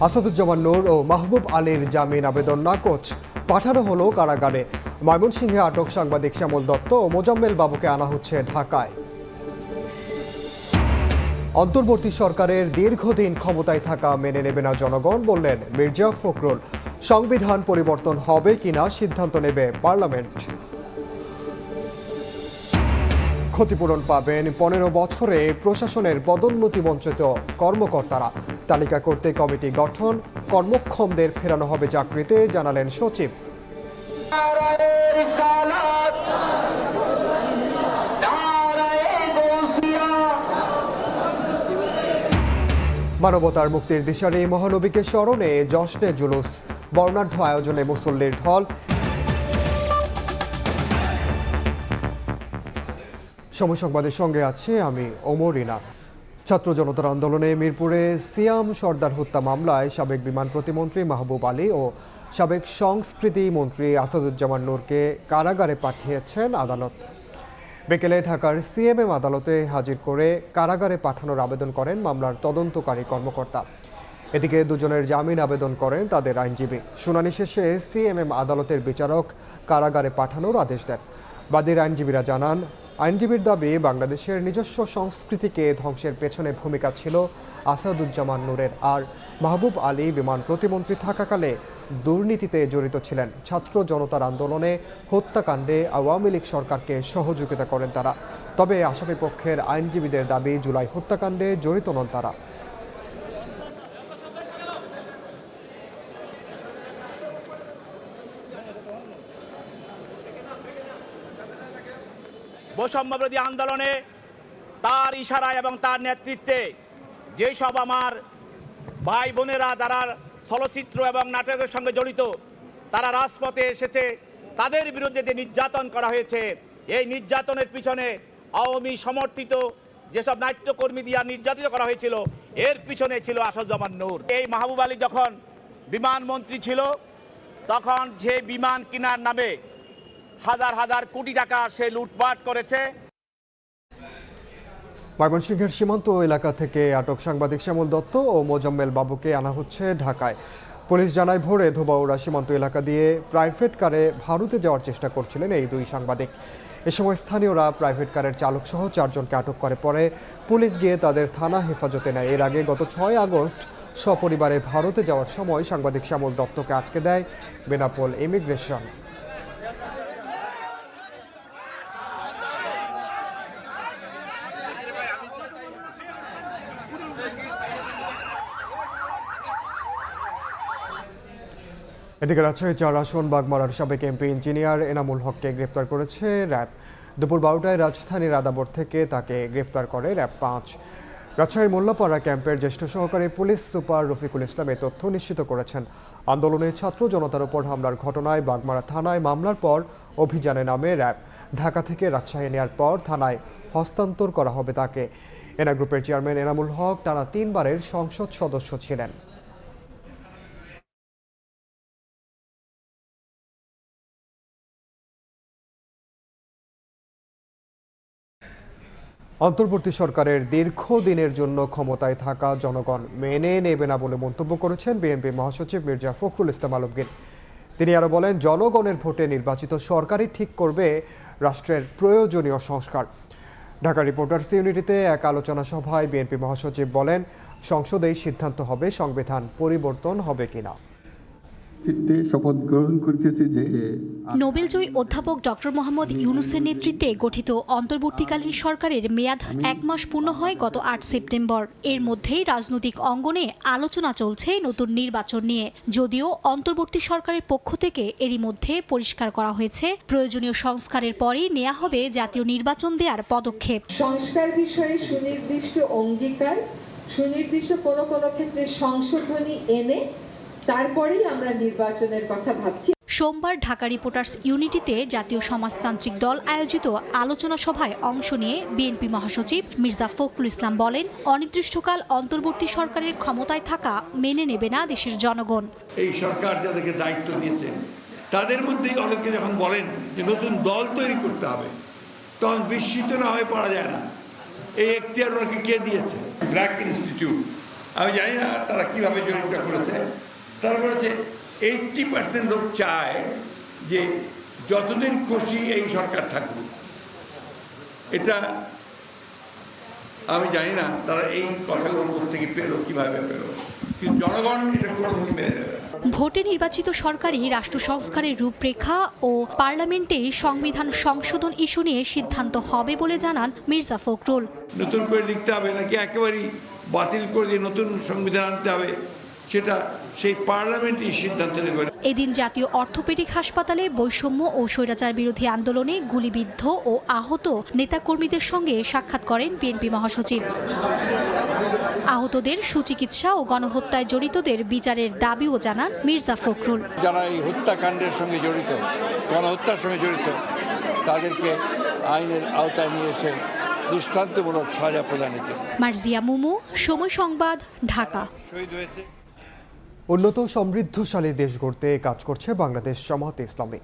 আসাদুজ্জামান নূর ও মাহবুব আলীর জামিন আবেদন নাকচ, পাঠানো হলো কারাগারে। ময়মনসিংহে আটক সাংবাদিক শ্যামল দত্ত ও মোজাম্মেল বাবুকে আনা হচ্ছে ঢাকায়। অন্তর্বর্তী সরকারের দীর্ঘদিন ক্ষমতায় থাকা মেনে নেবে না জনগণ, বললেন মির্জা ফখরুল। সংবিধান পরিবর্তন হবে কিনা সিদ্ধান্ত নেবে পার্লামেন্ট। ক্ষতিপূরণ পাবেন 15 বছরে প্রশাসনের পদোন্নতি বঞ্চিত কর্মকর্তারা। তালিকা করতে কমিটি গঠন, কর্মক্ষমদের ফেরানো হবে চাকরিতে, জানালেন সচিব। মানবতার মুক্তির দিশারি মহানবীকে স্মরণে জশ্নে জুলুস, বর্ণাঢ্য আয়োজনে মুসল্লির ঢল। সময় সংবাদের সঙ্গে আছে আমি ওমর রিনা। ছাত্র জনতার আন্দোলনে মিরপুরে সিয়াম সর্দার হত্যা মামলায় সাবেক বিমান প্রতিমন্ত্রী মাহবুব আলী ও সাবেক সংস্কৃতি মন্ত্রী আসাদুজ্জামান নূরকে কারাগারে পাঠিয়েছেন আদালত। বিকেলে ঢাকার সিএমএম আদালতে হাজির করে কারাগারে পাঠানোর আবেদন করেন মামলার তদন্তকারী কর্মকর্তা। এদিকে দুজনের জামিন আবেদন করেন তাদের আইনজীবী। শুনানি শেষে সিএমএম আদালতের বিচারক কারাগারে পাঠানোর আদেশ দেন। বাদীর আইনজীবীরা জানান, আইনজীবীর দাবি বাংলাদেশের নিজস্ব সংস্কৃতিকে ধ্বংসের পেছনে ভূমিকা ছিল আসাদুজ্জামান নূরের, আর মাহবুব আলী বিমান প্রতিমন্ত্রী থাকাকালে দুর্নীতিতে জড়িত ছিলেন। ছাত্র জনতার আন্দোলনে হত্যাকাণ্ডে আওয়ামী লীগ সরকারকে সহযোগিতা করেন তারা। তবে আসামি পক্ষের আইনজীবীদের দাবি জুলাই হত্যাকাণ্ডে জড়িত নন তারা। বৈষম্যবিরোধী আন্দোলনে তার ইশারায় এবং তার নেতৃত্বে যেসব আমার ভাই বোনেরা যারা চলচ্চিত্র এবং নাটকের সঙ্গে জড়িত তারা রাজপথে এসেছে, তাদের বিরুদ্ধে যে নির্যাতন করা হয়েছে, এই নির্যাতনের পিছনে আওয়ামী সমর্থিত যেসব নাট্যকর্মী দিয়া নির্যাতিত করা হয়েছিল, এর পিছনে ছিল আসাদুজ্জামান নূর। এই মাহবুব আলী যখন বিমান মন্ত্রী ছিল তখন যে বিমান কেনার নামে হাজার হাজার কোটি টাকা সে লুটপাট করেছে। ময়মনসিংহের সীমান্ত এলাকা থেকে আটক সাংবাদিক শ্যামল দত্ত ও মোজাম্মেল বাবুকে আনা হচ্ছে ঢাকায়। পুলিশ জানায়, ভোরে ধোবাউড়া সীমান্ত এলাকা দিয়ে প্রাইভেট কারে ভারতে যাওয়ার চেষ্টা করছিলেন এই দুই সাংবাদিক। এ সময় স্থানীয়রা প্রাইভেট কারের চালক সহ 4 জনকে আটক করে। পরে পুলিশ গিয়ে তাদের থানা হেফাজতে নেয়। এর আগে গত 6 আগস্ট সপরিবারে ভারতে যাওয়ার সময় সাংবাদিক শ্যামল দত্তকে আটকে দেয় বেনাপোল ইমিগ্রেশন। এদিকে রাজশাহী 4 আসন বাগমারার সাবেক এমপি ইঞ্জিনিয়ার এনামুল হককে গ্রেপ্তার করেছে র্যাব। দুপুর 12টায় রাজধানীর আদাবর থেকে তাকে গ্রেপ্তার করে র্যাব 5। রাজশাহীর মোল্লাপাড়া ক্যাম্পের জ্যেষ্ঠ সহকারী পুলিশ সুপার রফিকুল ইসলাম এ তথ্য নিশ্চিত করেছেন। আন্দোলনে ছাত্র জনতার উপর হামলার ঘটনায় বাগমারা থানায় মামলার পর অভিযানে নামে র্যাব। ঢাকা থেকে রাজশাহী নেওয়ার পর থানায় হস্তান্তর করা হবে তাকে। এনা গ্রুপের চেয়ারম্যান এনামুল হক টানা 3 বারের সংসদ সদস্য ছিলেন। অন্তর্বর্তী সরকারের দীর্ঘদিনের জন্য ক্ষমতায় থাকা জনগণ মেনে নেবে না বলে মন্তব্য করেছেন বিএনপি মহাসচিব মির্জা ফখরুল ইসলাম আলমগীর। তিনি আরও বলেন, জনগণের ভোটে নির্বাচিত সরকারই ঠিক করবে রাষ্ট্রের প্রয়োজনীয় সংস্কার। ঢাকা রিপোর্টার্স ইউনিটিতে এক আলোচনা সভায় বিএনপি মহাসচিব বলেন, সংসদেই সিদ্ধান্ত হবে সংবিধান পরিবর্তন হবে কিনা। শপথ গ্রহণ করতেছি যে নোবেলজয়ী অধ্যাপক ডক্টর মোহাম্মদ ইউনূসের নেতৃত্বে গঠিত অন্তর্বর্তীকালীন সরকারের মেয়াদ 1 মাস পূর্ণ হয় গত 8 সেপ্টেম্বর। এর মধ্যেই রাজনৈতিক অঙ্গনে আলোচনা চলছে নতুন নির্বাচন নিয়ে। যদিও অন্তর্বর্তী সরকারের পক্ষ থেকে এরই মধ্যে পরিষ্কার করা হয়েছে, প্রয়োজনীয় সংস্কারের পরই নেওয়া হবে জাতীয় নির্বাচন দেওয়ার পদক্ষেপ। সংস্কার বিষয়ে সুনির্দিষ্ট অঙ্গীকার, সুনির্দিষ্ট কোনো ক্ষেত্রে সংশোধনী এনে তারপরেই আমরা নির্বাচনের কথা ভাবছি। সোমবার ঢাকা রিপোর্টার্স ইউনিটিতে জাতীয় সমাজতান্ত্রিক দল আয়োজিত আলোচনা সভায় অংশ নিয়ে বিএনপি মহাসচিব মির্জা ফখরুল ইসলাম বলেন, অনির্দিষ্টকাল অন্তর্বর্তী সরকারের ক্ষমতায় থাকা মেনে নেবে না দেশের জনগণ। এই সরকার যাদেরকে দায়িত্ব দিয়েছে তাদের মধ্যেই অনেকে যখন বলেন যে নতুন দল তৈরি করতে হবে, তখন বিস্মিত না হয়ে পড়া যায় না। এই এখতিয়ার ওনাকে কে দিয়েছে? ব্র্যাক ইনস্টিটিউট আমি জানি না তারা কীভাবে জরিপটা করেছে। তারা বলেছে 80% লোক চায় যে যতদিন খুশি এই সরকার থাকুক। এটা আমি জানি না তারা এই কথাগুলো থেকে পেলো, কীভাবে পেলো, কিন্তু জনগণ এটা কোনোদিনই মেনে নেবে না। ভোটে নির্বাচিত সরকারই রাষ্ট্র সংস্কারের রূপরেখা ও পার্লামেন্টে সংবিধান সংশোধন ইস্যু নিয়ে সিদ্ধান্ত হবে বলে জানান মির্জা ফখরুল। নতুন করে লিখতে হবে নাকি একেবারেই বাতিল করে দিয়ে নতুন সংবিধান আনতে হবে, সেটা সেই পার্লামেন্টই সিদ্ধান্ত নেবে। এদিন জাতীয় অর্থোপেডিক হাসপাতালে বৈষম্য ও স্বৈরাচার বিরোধী আন্দোলনে গুলিবিদ্ধ ও আহত নেতাকর্মীদের সঙ্গে সাক্ষাৎ করেন বিএনপি মহাসচিব। আহতদের সুচিকিৎসা ও গণহত্যায় জড়িতদের বিচারের দাবিও জানান মির্জা ফখরুল। যারা এই হত্যাকাণ্ডের সঙ্গে জড়িত, গণহত্যার সঙ্গে জড়িত, তাদেরকে আইনের আওতায় নিয়ে এসে দৃষ্টান্তমূলক সাজা প্রদানের জন্য। মার্জিয়া মুমু, সময় সংবাদ, ঢাকা। শহীদ হয়েছে। উন্নত সমৃদ্ধশালী দেশ গড়তে কাজ করছে বাংলাদেশ জামায়াতে ইসলামী।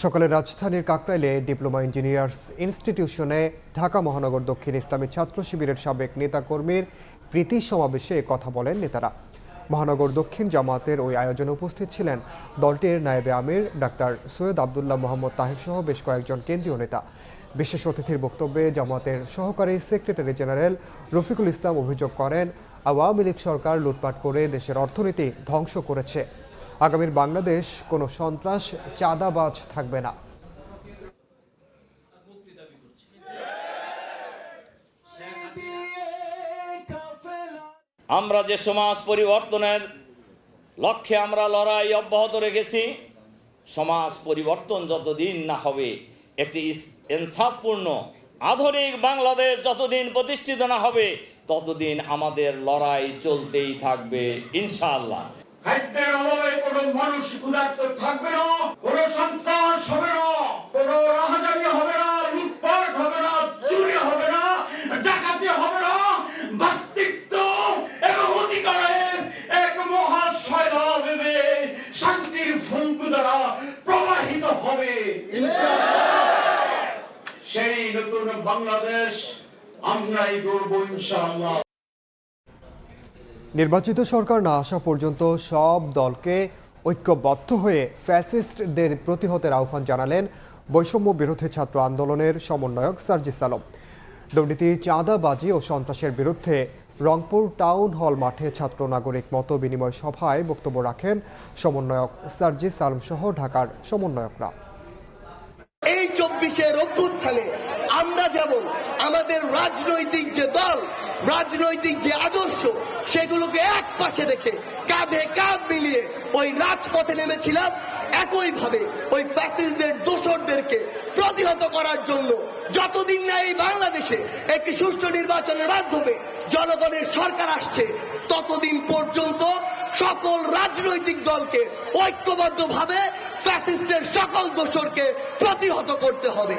সকালে রাজধানীর কাকরাইলে ডিপ্লোমা ইঞ্জিনিয়ার্স ইনস্টিটিউশনে ঢাকা মহানগর দক্ষিণ ইসলামী ছাত্র শিবিরের সাবেক নেতাকর্মীর প্রীতি সমাবেশে কথা বলেন নেতারা। মহানগর দক্ষিণ জামায়াতের ওই আয়োজনে উপস্থিত ছিলেন দলটির নায়েবে আমির ডাক্তার সৈয়দ আবদুল্লাহ মোহাম্মদ তাহের সহ বেশ কয়েকজন কেন্দ্রীয় নেতা। বিশেষ অতিথির বক্তব্যে জামায়াতের সহকারী সেক্রেটারি জেনারেল রফিকুল ইসলাম অভিযোগ করেন, আওয়ামী লীগ সরকার লুটপাট করে দেশের অর্থনীতি ধ্বংস করেছে। আগামীর বাংলাদেশ কোনো সন্ত্রাস চাঁদাবাজ থাকবে না। আমরা যে সমাজ পরিবর্তনের লক্ষ্যে আমরা লড়াই অব্যাহত রেখেছি, সমাজ পরিবর্তন যতদিন না হবে, একটি ইনসাফপূর্ণ আধুনিক বাংলাদেশ যতদিন প্রতিষ্ঠিত না হবে, ততদিন আমাদের লড়াই চলতেই থাকবে ইনশাআল্লাহ। খাদ্যের অভাবে কোনো মানুষ ক্ষুধার্ত থাকবে না, কোনো সন্ত্রাস হবে না, কোনো রাহাজানি হবে না, লুটপাট হবে না, চুরি হবে না, ডাকাতি হবে না। ব্যক্তিত্ব এবং অধিকারের এক মহাশয়লা ভেবে শান্তির ফুলকু দ্বারা প্রবাহিত হবে ইনশাআল্লাহ। সেই নতুন বাংলাদেশ আমরাই গড়ব ইনশাআল্লাহ। নির্বাচিত সরকার না আসা পর্যন্ত সব দলকে ঐক্যবদ্ধ হয়ে ফ্যাসিস্টদের প্রতিহতের আহ্বান জানালেন বৈষম্য বিরোধী ছাত্র আন্দোলনের সমন্বয়ক সার্জিস আলম। দুর্নীতি, চাঁদাবাজি ও সন্ত্রাসের বিরুদ্ধে রংপুর টাউন হল মাঠে ছাত্র নাগরিক মত বিনিময় সভায় বক্তব্য রাখেন সমন্বয়ক সার্জিস আলম সহ ঢাকার সমন্বয়করা। এই 24-এর অভ্যুত্থানে আমরা যেমন আমাদের রাজনৈতিক যে দল, রাজনৈতিক যে আদর্শ, সেগুলোকে এক পাশে রেখে কাঁধে কাঁধ মিলিয়ে ওই রাজপথে নেমেছিলাম, একইভাবে ওই ফ্যাসিস্টদের দোসরদেরকে প্রতিহত করার জন্য যতদিন না এই বাংলাদেশে একটি সুষ্ঠু নির্বাচনের মাধ্যমে জনগণের সরকার আসছে, ততদিন পর্যন্ত সকল রাজনৈতিক দলকে ঐক্যবদ্ধভাবে ফ্যাসিস্টের সকল দোসরকে প্রতিহত করতে হবে।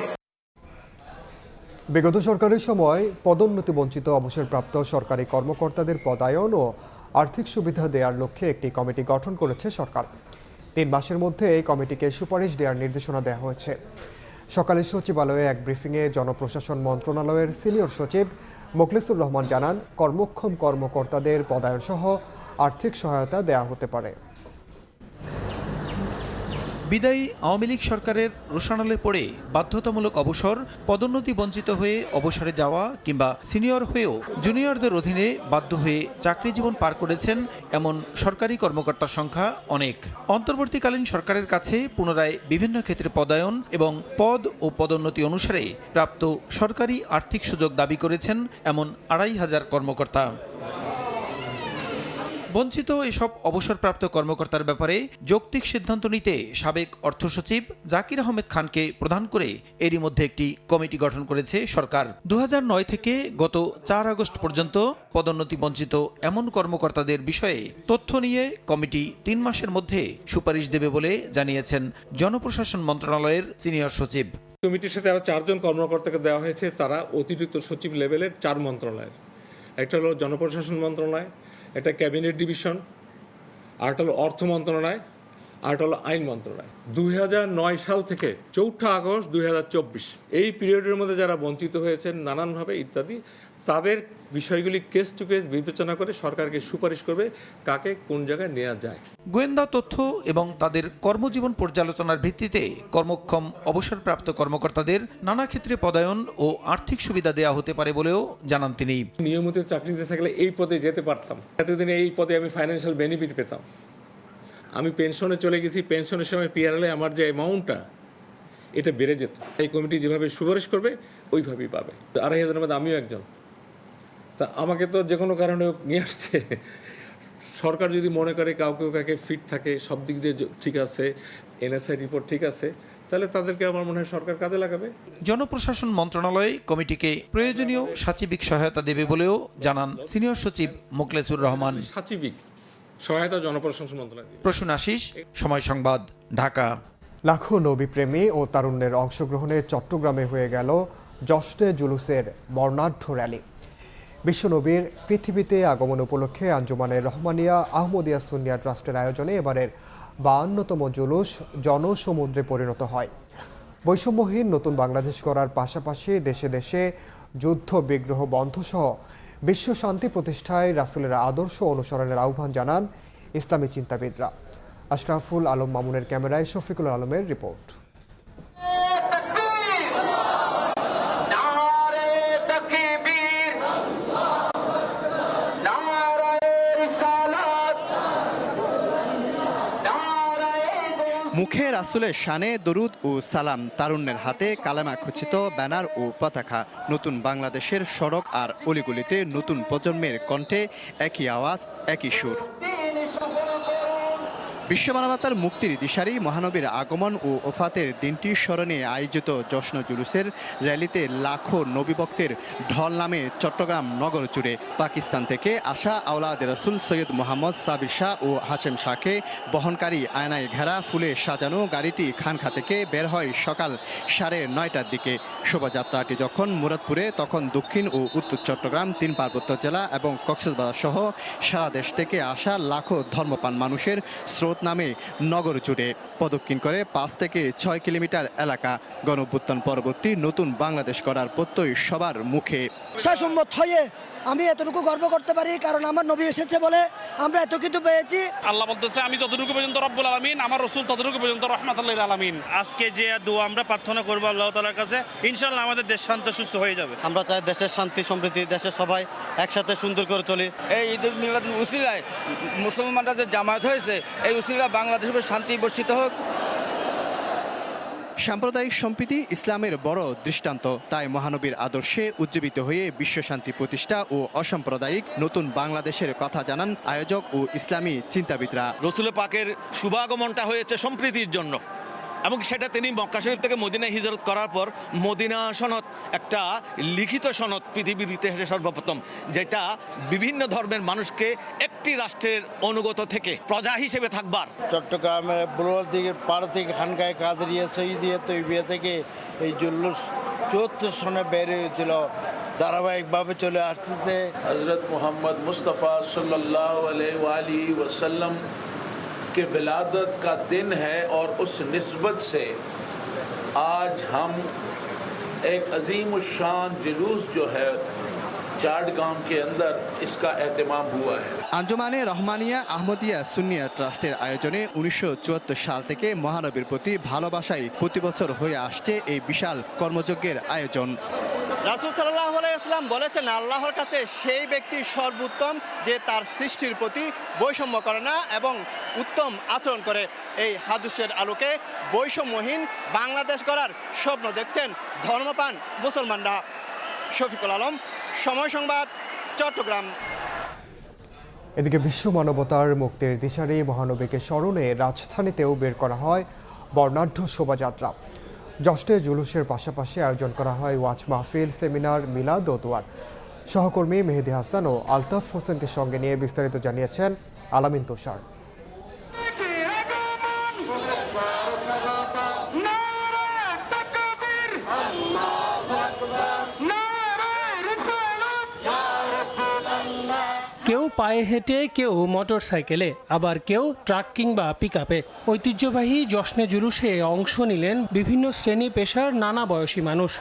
বিগত সরকারের সময় পদোন্নতি বঞ্চিত অবসরপ্রাপ্ত সরকারি কর্মকর্তাদের পদায়ন ও আর্থিক সুবিধা দেওয়ার লক্ষ্যে একটি কমিটি গঠন করেছে সরকার। 3 মাসের মধ্যে এই কমিটিকে সুপারিশ দেওয়ার নির্দেশনা দেওয়া হয়েছে। সকালে সচিবালয়ে এক ব্রিফিংয়ে জনপ্রশাসন মন্ত্রণালয়ের সিনিয়র সচিব মোখলেসুর রহমান জানান, কর্মক্ষম কর্মকর্তাদের পদায়ন সহ আর্থিক সহায়তা দেওয়া হতে পারে। বিদায়ী আওয়ামী লীগ সরকারের রোষানলে পড়ে বাধ্যতামূলক অবসর, পদোন্নতি বঞ্চিত হয়ে অবসরে যাওয়া কিংবা সিনিয়র হয়েও জুনিয়রদের অধীনে বাধ্য হয়ে চাকরি জীবন পার করেছেন এমন সরকারি কর্মকর্তার সংখ্যা অনেক। অন্তর্বর্তীকালীন সরকারের কাছে পুনরায় বিভিন্ন ক্ষেত্রে পদায়ন এবং পদ ও পদোন্নতি অনুসারে প্রাপ্ত সরকারি আর্থিক সুযোগ দাবি করেছেন এমন 2500 কর্মকর্তা। বঞ্চিত এসব অবসরপ্রাপ্ত কর্মকর্তার ব্যাপারে যৌক্তিক সিদ্ধান্ত নিতে সাবেক অর্থ সচিব জাকির আহমেদ খানকে প্রধান করে এরই মধ্যে একটি কমিটি গঠন করেছে সরকার। 2009 থেকে গত 4 আগস্ট পর্যন্ত পদোন্নতি বঞ্চিত এমন কর্মকর্তাদের বিষয়ে তথ্য নিয়ে কমিটি 3 মাসের মধ্যে সুপারিশ দেবে বলে জানিয়েছেন জনপ্রশাসন মন্ত্রণালয়ের সিনিয়র সচিব। কমিটির সাথে আরও 4 জন কর্মকর্তাকে দেওয়া হয়েছে, তারা অতিরিক্ত সচিব লেভেলের 4 মন্ত্রণালয়ের। একটা হলো জনপ্রশাসন মন্ত্রণালয়, একটা ক্যাবিনেট ডিভিশন, আরেকটা হলো অর্থ মন্ত্রণালয়, আরেকটা হলো আইন মন্ত্রণালয়। 2009 সাল থেকে 4 আগস্ট 2024 এই পিরিয়ডের মধ্যে যারা বঞ্চিত হয়েছেন নানানভাবে ইত্যাদি, তাদের বিষয়গুলি কেস টু কেস বিবেচনা করে সরকারকে সুপারিশ করবে কাকে কোন জায়গায় নেওয়া যায়। গোয়েন্দা তথ্য এবং তাদের কর্মজীবন পর্যালোচনার ভিত্তিতে কর্মক্ষম অবসরপ্রাপ্ত কর্মকর্তাদের নানা ক্ষেত্রে পদায়ন ও আর্থিক সুবিধা দেওয়া হতে পারে বলেও জানান তিনি। নিয়মিত চাকরিতে থাকলে এই পদে যেতে পারতাম, এতদিন এই পদে আমি ফাইন্যান্সিয়াল বেনিফিট পেতাম। আমি পেনশনে চলে গেছি, পেনশনের সময় পিআরএলে আমার যে অ্যামাউন্টটা এটা বেড়ে যেত। এই কমিটি যেভাবে সুপারিশ করবে ওইভাবেই পাবে। 2,500-এর মধ্যে আমিও একজন। তা আমাকে তো যে কোনো কারণে নিয়ে আসছে। সরকার যদি মনে করে কাউকে ফিট থাকে, সব দিক দিয়ে ঠিক আছে, এনএসআই রিপোর্ট ঠিক আছে, তাহলে তাদেরকে আমার মনে হয় সরকার কাজে লাগাবে। জনপ্রশাসন মন্ত্রণালয় কমিটিকে প্রয়োজনীয় সাচিবিক সহায়তা দেবে বলেও জানান সিনিয়র সচিব মোখলেসুর রহমান। সাচিবিক সহায়তা জনপ্রশাসন মন্ত্রণালয়। প্রসূন আশিস, সময় সংবাদ, ঢাকা। লাখো নবীপ্রেমী ও তারুণ্যের অংশগ্রহণে চট্টগ্রামে হয়ে গেল জশ্নে জুলুসের বর্ণাঢ্য র্যালি। বিশ্বনবীর পৃথিবীতে আগমন উপলক্ষে আঞ্জুমানে রহমানিয়া আহমদিয়া সুন্নিয়া ট্রাস্টের আয়োজনে এবারের 52তম জুলুস জনসমুদ্রে পরিণত হয়। বৈষম্যহীন নতুন বাংলাদেশ গড়ার পাশাপাশি দেশে দেশে যুদ্ধ বিগ্রহ বন্ধসহ বিশ্ব শান্তি প্রতিষ্ঠায় রাসূলের আদর্শ অনুসরণের আহ্বান জানান ইসলামী চিন্তাবিদরা। আশরাফুল আলম মামুনের ক্যামেরায় শফিকুল আলমের রিপোর্ট। মুখে রাসূলের শানে দরুদ ও সালাম, তারুণ্যের হাতে কালেমা খচিত ব্যানার ও পতাকা। নতুন বাংলাদেশের সড়ক আর অলিগলিতে নতুন প্রজন্মের কণ্ঠে একই আওয়াজ, একই সুর। বিশ্ব মানবতার মুক্তির দিশারি মহানবীর আগমন ও ওফাতের দিনটি স্মরণে আয়োজিত জশ্ন জুলুসের র্যালিতে লাখো নবীভক্তের ঢল নামে চট্টগ্রাম নগর জুড়ে। পাকিস্তান থেকে আসা আওলাদ রাসূল সৈয়দ মোহাম্মদ সাবির শাহ ও হাশেম শাহকে বহনকারী আয়নায় ঘেরা ফুলে সাজানো গাড়িটি খানখা থেকে বের হয় সকাল 9:30টার দিকে। শোভাযাত্রাটি যখন মুরাদপুরে, তখন দক্ষিণ ও উত্তর চট্টগ্রাম, 3 পার্বত্য জেলা এবং কক্সবাজার সহ সারা দেশ থেকে আসা লাখো ধর্মপ্রাণ মানুষের স্রোত নামে নগর জুড়ে প্রদক্ষিণ করে 5 থেকে 6 কিলোমিটার এলাকা। গণঅভ্যুত্থান পরবর্তী নতুন বাংলাদেশ গড়ার প্রত্যয় সবার মুখে। শাসম্মত হয়ে আমি এতটুকু গর্ব করতে পারি, কারণ আমার নবী এসেছে বলে আমরা এত কিছু পেয়েছি। আল্লাহ বলতেছে, আমি যতটুকু পর্যন্ত রব্বুল আলামিন, আমার রাসূল ততটুকু পর্যন্ত রাহমাতুল আলামিন। আজকে যে দোয়া আমরা প্রার্থনা করব আল্লাহ তাআলার কাছে, ইনশাআল্লাহ আমাদের দেশ শান্ত সুস্থ হয়ে যাবে। আমরা চাই দেশের শান্তি সমৃদ্ধি, দেশের সবাই একসাথে সুন্দর করে চলি। এই ঈদুল মিলাদ উসিলায় মুসলমানরা যে জামায়াত হয়েছে, এই উসিলা বাংলাদেশের শান্তি বর্ষিত হোক। সাম্প্রদায়িক সম্প্রীতি ইসলামের বড় দৃষ্টান্ত। তাই মহানবীর আদর্শে উজ্জীবিত হয়ে বিশ্ব শান্তি প্রতিষ্ঠা ও অসাম্প্রদায়িক নতুন বাংলাদেশের কথা জানান আয়োজক ও ইসলামী চিন্তাবিদরা। রাসূল পাকের শুভাগমনটা হয়েছে সম্প্রীতির জন্য, এবং সেটা তিনি মক্কা শরীফ থেকে মদিনায় হিজরত করার পর মদিনা সনদ, একটা লিখিত সনদ পৃথিবীর ইতিহাসে সর্বপ্রথম, যেটা বিভিন্ন ধর্মের মানুষকে একটি রাষ্ট্রের অনুগত থেকে প্রজা হিসেবে থাকবার। চট্টগ্রামের বুলবুল দিকের পাড় থেকে খানকায় কাদরিয়া সঈদিয়া তৈবিয়া থেকে এই জুলুস 74 সনে বের হয়েছিল, ধারাবাহিকভাবে চলে আসতেছে। হযরত মুহাম্মদ মুস্তাফা সাল্লাল্লাহু আলাইহি ওয়াসাল্লাম के विलादत का दिन है, और उस निस्बत से आज हम एक अजीम शान जुलूस जो है चाटगांव के अंदर इसका एहतमाम हुआ है। আঞ্জুমানে রহমানিয়া আহমদিয়া সুন্নিয়া ট্রাস্টের আয়োজনে 1974 সাল থেকে মহানবীর প্রতি ভালোবাসায় প্রতি বছর হয়ে আসছে এই বিশাল কর্মযজ্ঞের আয়োজন। রাসূল সাল্লাল্লাহু আলাইহি ওয়াসাল্লাম বলেছেন, আল্লাহর কাছে সেই ব্যক্তি সর্বোত্তম যে তার সৃষ্টির প্রতি বৈষম্য করে না এবং উত্তম আচরণ করে। এই হাদিসের আলোকে বৈষম্যহীন বাংলাদেশ গড়ার স্বপ্ন দেখছেন ধর্মপ্রাণ মুসলমানরা। শফিকুল আলম, সময় সংবাদ, চট্টগ্রাম। এদিকে বিশ্ব মানবতার মুক্তির দিশারি মহানবীকে স্মরণে রাজধানীতেও বের করা হয় বর্ণাঢ্য শোভাযাত্রা। জশ্নে জুলুসের পাশাপাশি আয়োজন করা হয় ওয়াজ মাহফিল, সেমিনার, মিলাদ ও দোয়ার। সহকর্মী মেহেদি হাসান ও আলতাফ হোসেনকে সঙ্গে নিয়ে বিস্তারিত জানিয়েছেন আলামিন তুষার। কেউ পায়ে হেঁটে, কেউ মোটর সাইকেলে, আবার কেউ ট্রাক কিংবা পিকআপে। ঐতিহ্যবাহী জশ্নে জুলুসে অংশ নিলেন বিভিন্ন শ্রেণী পেশার নানা বয়সী মানুষ।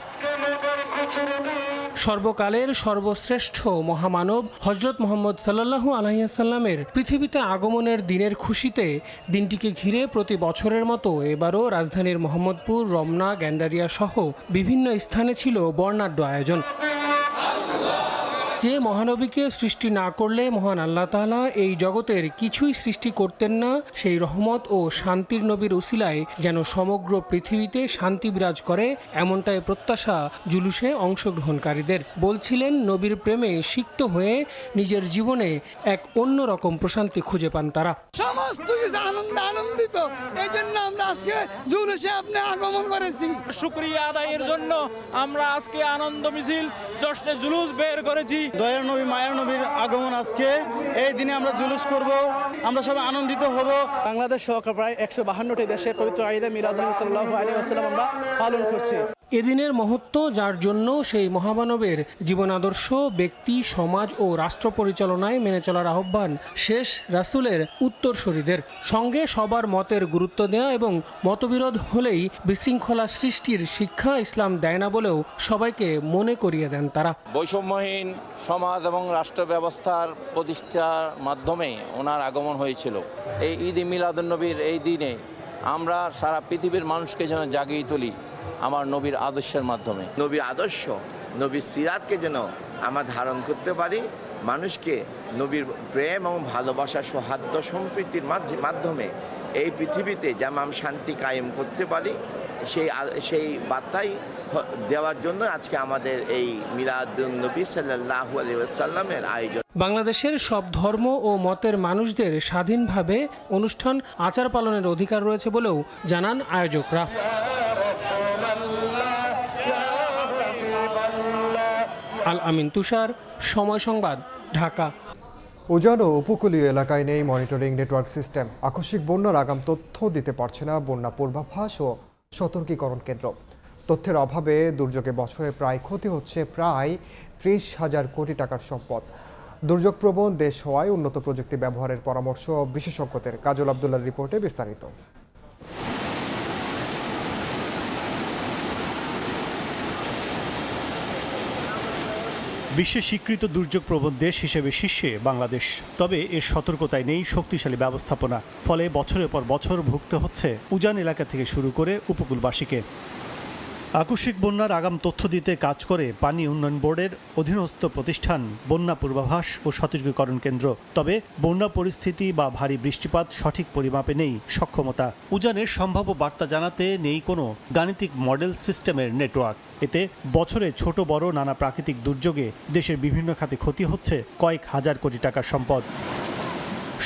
সর্বকালের সর্বশ্রেষ্ঠ মহামানব হজরত মোহাম্মদ সাল্লাল্লাহু আলাইহি ওয়াসাল্লামের পৃথিবীতে আগমনের দিনের খুশিতে দিনটিকে ঘিরে প্রতি বছরের মতো এবারও রাজধানীর মোহাম্মদপুর, রমনা, গ্যান্ডারিয়া সহ বিভিন্ন স্থানে ছিল বর্ণাঢ্য আয়োজন। যে মহানবীকে সৃষ্টি না করলে মহান আল্লাহ তাআলা এই জগতের কিছুই সৃষ্টি করতেন না, সেই রহমত ও শান্তির নবীর উসিলায় যেন সমগ্র পৃথিবীতে শান্তি বিরাজ করে, এমনটাই প্রত্যাশা জুলুসে অংশগ্রহণকারীদের। বলছিলেন নবীর প্রেমে সিক্ত হয়ে নিজের জীবনে এক অন্যরকম প্রশান্তি খুঁজে পান তারা। সমস্ত কিছু আনন্দিত, এই জন্য আমরা আজকে জুলুসে আপনি আগমন করেছি। শুকরিয়া আদায়ের জন্য আমরা আজকে আনন্দ মিছিল জশ্নে জুলুস বের করেছি। দয়ার নবী মায়ার নবীর আগমন আজকে, এই দিনে আমরা জুলুস করব, আমরা সবাই আনন্দিত হব। বাংলাদেশ সহ প্রায় 152টি দেশে পবিত্র ঈদে মিলাদুন্নবী সাল্লাল্লাহু আলাইহি ওয়াসাল্লাম আমরা পালন করছি। এদিনের মহত্ব যার জন্য সেই মহামানবের জীবন আদর্শ, ব্যক্তি, সমাজ ও রাষ্ট্র পরিচালনায় মেনে চলার আহ্বান শেষ রাসূলের উত্তরসূরিদের। সঙ্গে সবার মতের গুরুত্ব দেওয়া এবং মতবিরোধ হলেই বিশৃঙ্খলা সৃষ্টির শিক্ষা ইসলাম দেয় না বলেও সবাইকে মনে করিয়ে দেন তারা। বৈষম্যহীন সমাজ এবং রাষ্ট্র ব্যবস্থার প্রতিষ্ঠার মাধ্যমে ওনার আগমন হয়েছিল। এই ঈদ মিলাদুন্নবীর এই দিনে আমরা সারা পৃথিবীর মানুষকে যেন জাগিয়ে তুলি আমার নবীর আদর্শের মাধ্যমে। নবীর আদর্শ, নবীর সিরাতকে যেন আমরা ধারণ করতে পারি, মানুষকে নবীর প্রেম এবং ভালোবাসা, সৌহার্দ্য, সম্প্রীতির মাধ্যমে এই পৃথিবীতে যেমন শান্তি কায়েম করতে পারি, সেই বার্তাই দেওয়ার জন্য আজকে আমাদের এই মিলাদুন্নবী সাল্লাল্লাহু আলাইহি ওয়াসাল্লামের আয়োজন। বাংলাদেশের সব ধর্ম ও মতের মানুষদের স্বাধীনভাবে অনুষ্ঠান আচার পালনের অধিকার রয়েছে বলেও জানান আয়োজকরা। আল আমিন তুষার, সময় সংবাদ, ঢাকা। উজান ও উপকূলীয় এলাকায় নেই মনিটরিং নেটওয়ার্ক সিস্টেম। আকস্মিক বন্যার আগাম তথ্য দিতে পারছে না বন্যা পূর্বাভাস ও সতর্কীকরণ কেন্দ্র। তথ্যের অভাবে দুর্যোগে বছরে প্রায় ক্ষতি হচ্ছে প্রায় 30,000 কোটি টাকার সম্পদ। দুর্যোগ প্রবণ দেশ হওয়ায় উন্নত প্রযুক্তি ব্যবহারের পরামর্শ বিশেষজ্ঞদের। কাজল আব্দুল্লাহর রিপোর্টে বিস্তারিত। বিশ্বে স্বীকৃত দুর্যোগ প্রবণ দেশ হিসেবে শীর্ষে বাংলাদেশ। তবে এর সতর্কতায় নেই শক্তিশালী ব্যবস্থাপনা। ফলে বছরের পর বছর ভুগতে হচ্ছে উজান এলাকা থেকে শুরু করে উপকূলবাসীকে। আকস্মিক বন্যার আগাম তথ্য দিতে কাজ করে পানি উন্নয়ন বোর্ডের অধীনস্থ প্রতিষ্ঠান বন্যা পূর্বাভাস ও সতর্কীকরণ কেন্দ্র। তবে বন্যা পরিস্থিতি বা ভারী বৃষ্টিপাত সঠিক পরিমাপে নেই সক্ষমতা। উজানের সম্ভাব্য বার্তা জানাতে নেই কোনো গাণিতিক মডেল সিস্টেমের নেটওয়ার্ক। এতে বছরে ছোট বড় নানা প্রাকৃতিক দুর্যোগে দেশের বিভিন্ন খাতে ক্ষতি হচ্ছে কয়েক হাজার কোটি টাকার সম্পদ।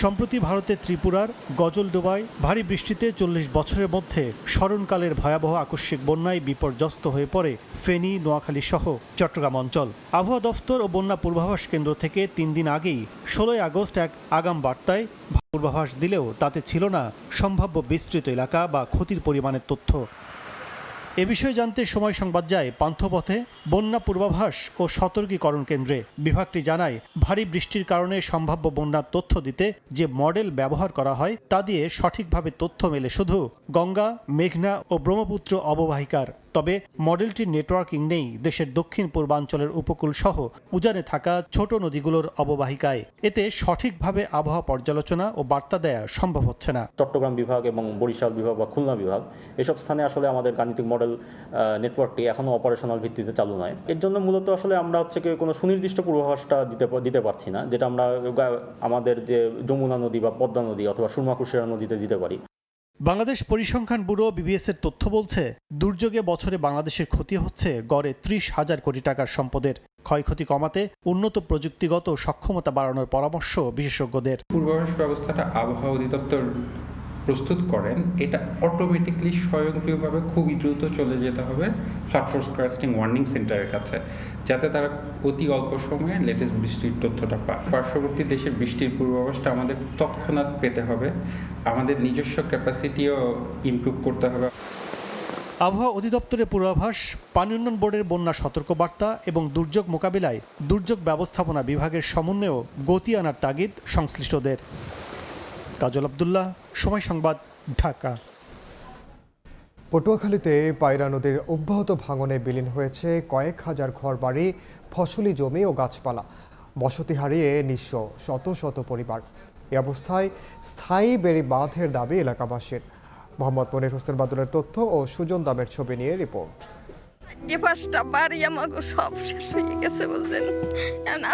সম্প্রতি ভারতের ত্রিপুরার গজলডোবায় ভারী বৃষ্টিতে 40 বছরের মধ্যে স্মরণকালের ভয়াবহ আকস্মিক বন্যায় বিপর্যস্ত হয়ে পড়ে ফেনী, নোয়াখালী সহ চট্টগ্রাম অঞ্চল। আবহাওয়া দফতর ও বন্যা পূর্বাভাস কেন্দ্র থেকে 3 দিন আগেই 16 আগস্ট এক আগাম বার্তায় পূর্বাভাস দিলেও তাতে ছিল না সম্ভাব্য বিস্তৃত এলাকা বা ক্ষতির পরিমাণের তথ্য। এ বিষয়ে জানতে সময় সংবাদ যায় পান্থপথে বন্যা পূর্বাভাস ও সতর্কীকরণ কেন্দ্রে। বিভাগটি জানায়, ভারী বৃষ্টির কারণে সম্ভাব্য বন্যার তথ্য দিতে যে মডেল ব্যবহার করা হয় তা দিয়ে সঠিকভাবে তথ্য মেলে শুধু গঙ্গা, মেঘনা ও ব্রহ্মপুত্র অববাহিকার। তবে মডেলটির নেটওয়ার্কিং নেই দেশের দক্ষিণ পূর্বাঞ্চলের উপকূল সহ উজানে থাকা ছোট নদীগুলোর অববাহিকায়। এতে সঠিকভাবে আবহাওয়া পর্যালোচনা ও বার্তা দেয়া সম্ভব হচ্ছে না। চট্টগ্রাম বিভাগ এবং বরিশাল বিভাগ বা খুলনা বিভাগ এসব স্থানে আসলে আমাদের গাণিতিক মডেল নেটওয়ার্কটি এখনো অপারেশনাল ভিত্তিতে চালু নয়। এর জন্য মূলত আসলে আমরা কোনো সুনির্দিষ্ট পূর্বাভাসটা দিতে পারছি না, যেটা আমরা আমাদের যে যমুনা নদী বা পদ্মা নদী অথবা সুরমা-কুশিয়ারা নদীতে দিতে পারি। বাংলাদেশ পরিসংখ্যান ব্যুরো বিবিএস এর তথ্য বলছে, দুর্যোগে বছরে বাংলাদেশের ক্ষতি হচ্ছে গড়ে 30,000 কোটি টাকার সম্পদের। ক্ষয়ক্ষতি কমাতে উন্নত প্রযুক্তিগত সক্ষমতা বাড়ানোর পরামর্শ বিশেষজ্ঞদের। পূর্বাভাস ব্যবস্থাটা আবহাওয়া অধিদপ্তর প্রস্তুত করেন, এটা অটোমেটিকলি স্বয়ংক্রিয়ভাবে খুবই দ্রুত চলে যেতে হবে ফ্লাড ফোরকাস্টিং ওয়ার্নিং সেন্টারের কাছে, যাতে তারা অতি অল্প সময়ে লেটেস্ট বৃষ্টির তথ্যটা পায়। পার্শ্ববর্তী দেশের বৃষ্টির পূর্বাভাসটা আমাদের তৎক্ষণাৎ পেতে হবে, আমাদের নিজস্ব ক্যাপাসিটিও ইমপ্রুভ করতে হবে। আবহাওয়া অধিদপ্তরের পূর্বাভাস, পানি উন্নয়ন বোর্ডের বন্যা সতর্কবার্তা এবং দুর্যোগ মোকাবিলায় দুর্যোগ ব্যবস্থাপনা বিভাগের সমন্বয়েও গতি আনার তাগিদ সংশ্লিষ্টদের। কাজল আব্দুল্লাহ, সময় সংবাদ, ঢাকা। পটুয়াখালীতে পায়রা নদীর অব্যাহত ভাঙনে বিলীন হয়েছে কয়েক হাজার ঘরবাড়ি, ফসলি জমি ও গাছপালা। বসতি হারিয়ে নিঃস্ব শত শত পরিবার। এ অবস্থায় স্থায়ী বেড়ি বাঁধের দাবি এলাকাবাসীর। মোহাম্মদ মনির হোসেন বাদলের তথ্য ও সুজন দামের ছবি নিয়ে রিপোর্ট। পাঁচটা বাড়ি আমাকে সব শেষ হয়ে গেছে বলতেন,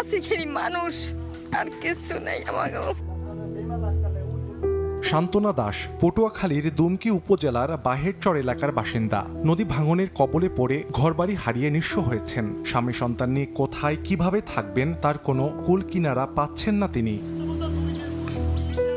আসিখানি মানুষ আর কিছু নেই আমাকে। শান্তনা দাস পটুয়াখালীর দুমকি উপজেলার বাহেরচর এলাকার বাসিন্দা। নদী ভাঙনের কবলে পড়ে ঘরবাড়ি হারিয়ে নিঃস্ব হয়েছেন। স্বামী সন্তান নিয়ে কোথায় কিভাবে থাকবেন তার কোনো কুল কিনারা পাচ্ছেন না তিনি।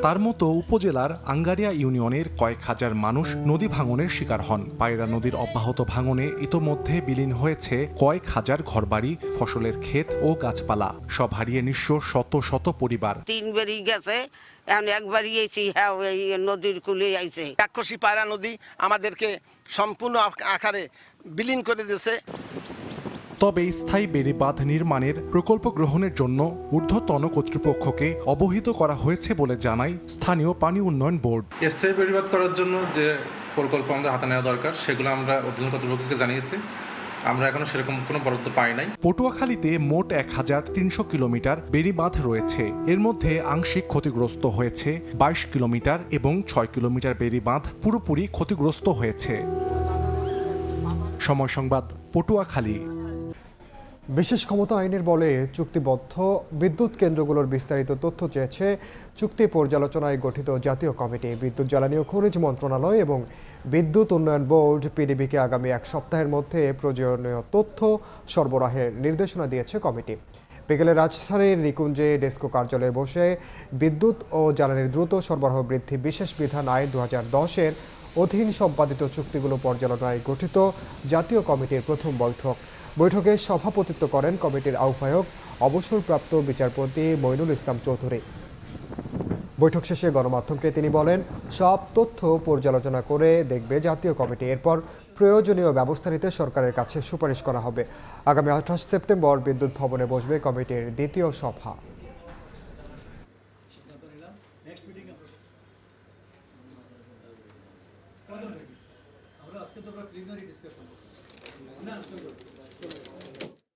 তার মতো উপজেলার আঙ্গারিয়া ইউনিয়নের কয়েক হাজার মানুষ নদী ভাঙনের শিকার হন। পায়রা নদীর অব্যাহত ভাঙনে ইতোমধ্যে বিলীন হয়েছে কয়েক হাজার ঘরবাড়ি, ফসলের ক্ষেত ও গাছপালা। সব হারিয়ে নিঃস্ব শত শত পরিবার। 3 বারই গেছে, এখন একবারই এসেছি। হ্যাঁ, এই নদীর কূলে আইছে। রাক্ষসী পায়রা নদী আমাদেরকে সম্পূর্ণ আকারে বিলীন করে দিয়েছে। তবে স্থায়ী বেড়িবাঁধ নির্মাণের প্রকল্প গ্রহণের জন্য ঊর্ধ্বতন কর্তৃপক্ষকে অবহিত করা হয়েছে বলে জানায় স্থানীয় পানি উন্নয়ন বোর্ড। স্থায়ী বেড়িবাঁধ করার জন্য যে প্রকল্প আমাদের হাতে নেওয়া দরকার সেগুলো আমরা ঊর্ধ্বতন কর্তৃপক্ষকে জানিয়েছি। আমরা এখনো সেরকম কোনো বরাদ্দ পাই নাই। পটুয়াখালীতে মোট 1300 কিলোমিটার বেড়িবাঁধ রয়েছে। এর মধ্যে আংশিক ক্ষতিগ্রস্ত হয়েছে 22 কিলোমিটার এবং 6 কিলোমিটার বেড়িবাঁধ পুরোপুরি ক্ষতিগ্রস্ত হয়েছে। সময় সংবাদ, পটুয়াখালী। বিশেষ ক্ষমতা আইনের বলে চুক্তিবদ্ধ বিদ্যুৎ কেন্দ্রগুলোর বিস্তারিত তথ্য চেয়েছে চুক্তি পর্যালোচনায় গঠিত জাতীয় কমিটি। বিদ্যুৎ, জ্বালানি ও খনিজ মন্ত্রণালয় এবং বিদ্যুৎ উন্নয়ন বোর্ড পিডিবিকে আগামী 1 সপ্তাহের মধ্যে প্রয়োজনীয় তথ্য সরবরাহের নির্দেশনা দিয়েছে কমিটি। বিকেলে রাজধানীর নিকুঞ্জে ডেস্কো কার্যালয়ে বসে বিদ্যুৎ ও জ্বালানির দ্রুত সরবরাহ বৃদ্ধি বিশেষ বিধান আইন 2010-এর অধীন সম্পাদিত চুক্তিগুলো পর্যালোচনায় গঠিত জাতীয় কমিটির প্রথম বৈঠকে সভাপতিত্ব করেন কমিটির আহ্বায়ক অবসরপ্রাপ্ত বিচারপতি মইনুল ইসলাম চৌধুরী। বৈঠক শেষে গণমাধ্যমকে তিনি বলেন, সব তথ্য পর্যালোচনা করে দেখবে জাতীয় কমিটি। এরপর প্রয়োজনীয় ব্যবস্থা নিতে সরকারের কাছে সুপারিশ করা হবে। আগামী 28 সেপ্টেম্বর বিদ্যুৎ ভবনে বসবে কমিটির দ্বিতীয় সভা।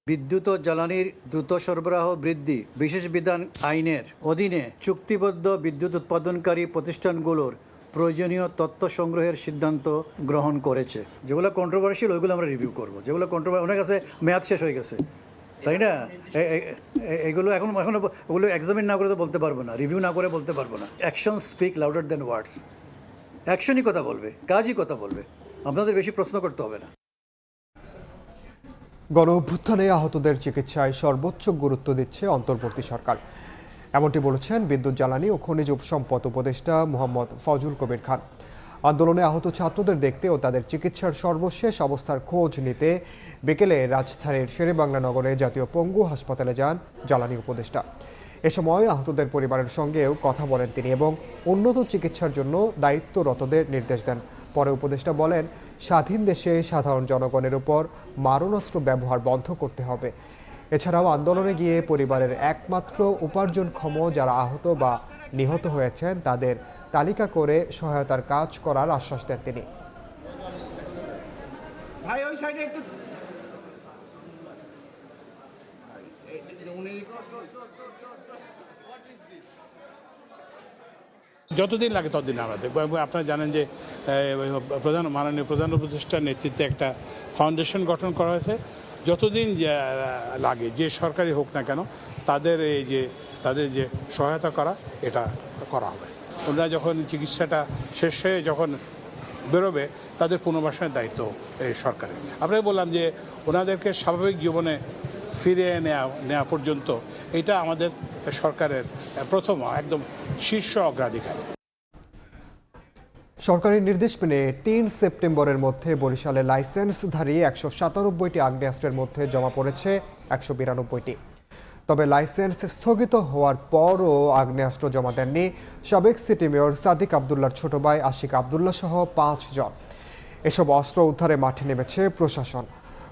বিদ্যুৎ ও জ্বালানির দ্রুত সরবরাহ বৃদ্ধি বিশেষ বিধান আইনের অধীনে চুক্তিবদ্ধ বিদ্যুৎ উৎপাদনকারী প্রতিষ্ঠানগুলোর প্রয়োজনীয় তথ্য সংগ্রহের সিদ্ধান্ত গ্রহণ করেছে। যেগুলো কন্ট্রোভার্সিয়াল ওইগুলো আমরা রিভিউ করব। যেগুলো ওনার কাছে মেয়াদ শেষ হয়ে গেছে, তাই না, এগুলো এখনো ওগুলো এক্সামিন না করে তো বলতে পারবো না, রিভিউ না করে বলতে পারবো না। Action speak louder than words. অ্যাকশনই কথা বলবে, কাজই কথা বলবে। আপনাদের বেশি প্রশ্ন করতে হবে না। গণ অভ্যুত্থানে আহতদের চিকিৎসায় সর্বোচ্চ গুরুত্ব দিচ্ছে অন্তর্বর্তী সরকার, এমনটি বলেছেন বিদ্যুৎ, জ্বালানি ও খনিজ সম্পদ উপদেষ্টা মোহাম্মদ ফজল কবির খান। আন্দোলনে আহত ছাত্রদের দেখতে ও তাদের চিকিৎসার সর্বশেষ অবস্থার খোঁজ নিতে বিকেলে রাজধানীর শেরেবাংলা নগরে জাতীয় পঙ্গু হাসপাতালে যান জ্বালানি উপদেষ্টা। এ সময় আহতদের পরিবারের সঙ্গেও কথা বলেন তিনি এবং উন্নত চিকিৎসার জন্য দায়িত্বরতদের নির্দেশ দেন। পরে উপদেষ্টা বলেন, স্বাধীন দেশে সাধারণ জনগণের উপর মারণাস্ত্র ব্যবহার বন্ধ করতে হবে। এছাড়াও আন্দোলনে গিয়ে পরিবারের একমাত্র উপার্জনক্ষম যারা আহত বা নিহত হয়েছেন তাদের তালিকা করে সহায়তার কাজ করার আশ্বাস দেন তিনি। যতদিন লাগে ততদিন আমরা দেখবো। এবং আপনারা জানেন যে মাননীয় প্রধান উপদেষ্টার নেতৃত্বে একটা ফাউন্ডেশন গঠন করা হয়েছে। যতদিন লাগে যে সরকারি হোক না কেন তাদের যে সহায়তা করা, এটা করা হবে। ওনারা যখন চিকিৎসাটা শেষ হয়ে যখন বেরোবে তাদের পুনর্বাসনের দায়িত্ব এই সরকারের। আপনাকে বললাম যে ওনাদেরকে স্বাভাবিক জীবনে ফিরিয়ে নেওয়া পর্যন্ত এটা আমাদের সরকারের প্রথম একদম শীর্ষ অগ্রাধিকার। সরকারি নির্দেশ মেনে 3 সেপ্টেম্বরের মধ্যে বরিশালে লাইসেন্সধারী 197টি আগ্নেয়াস্ত্রের মধ্যে জমা পড়েছে 192টি। তবে লাইসেন্স স্থগিত হওয়ার পরও আগ্নেয়াস্ত্র জমা দেননি সাবেক সিটি মেয়র সাদিক আবদুল্লার ছোট ভাই আশিক আবদুল্লাহ সহ 5 জন। এসব অস্ত্র উদ্ধারে মাঠে নেমেছে প্রশাসন।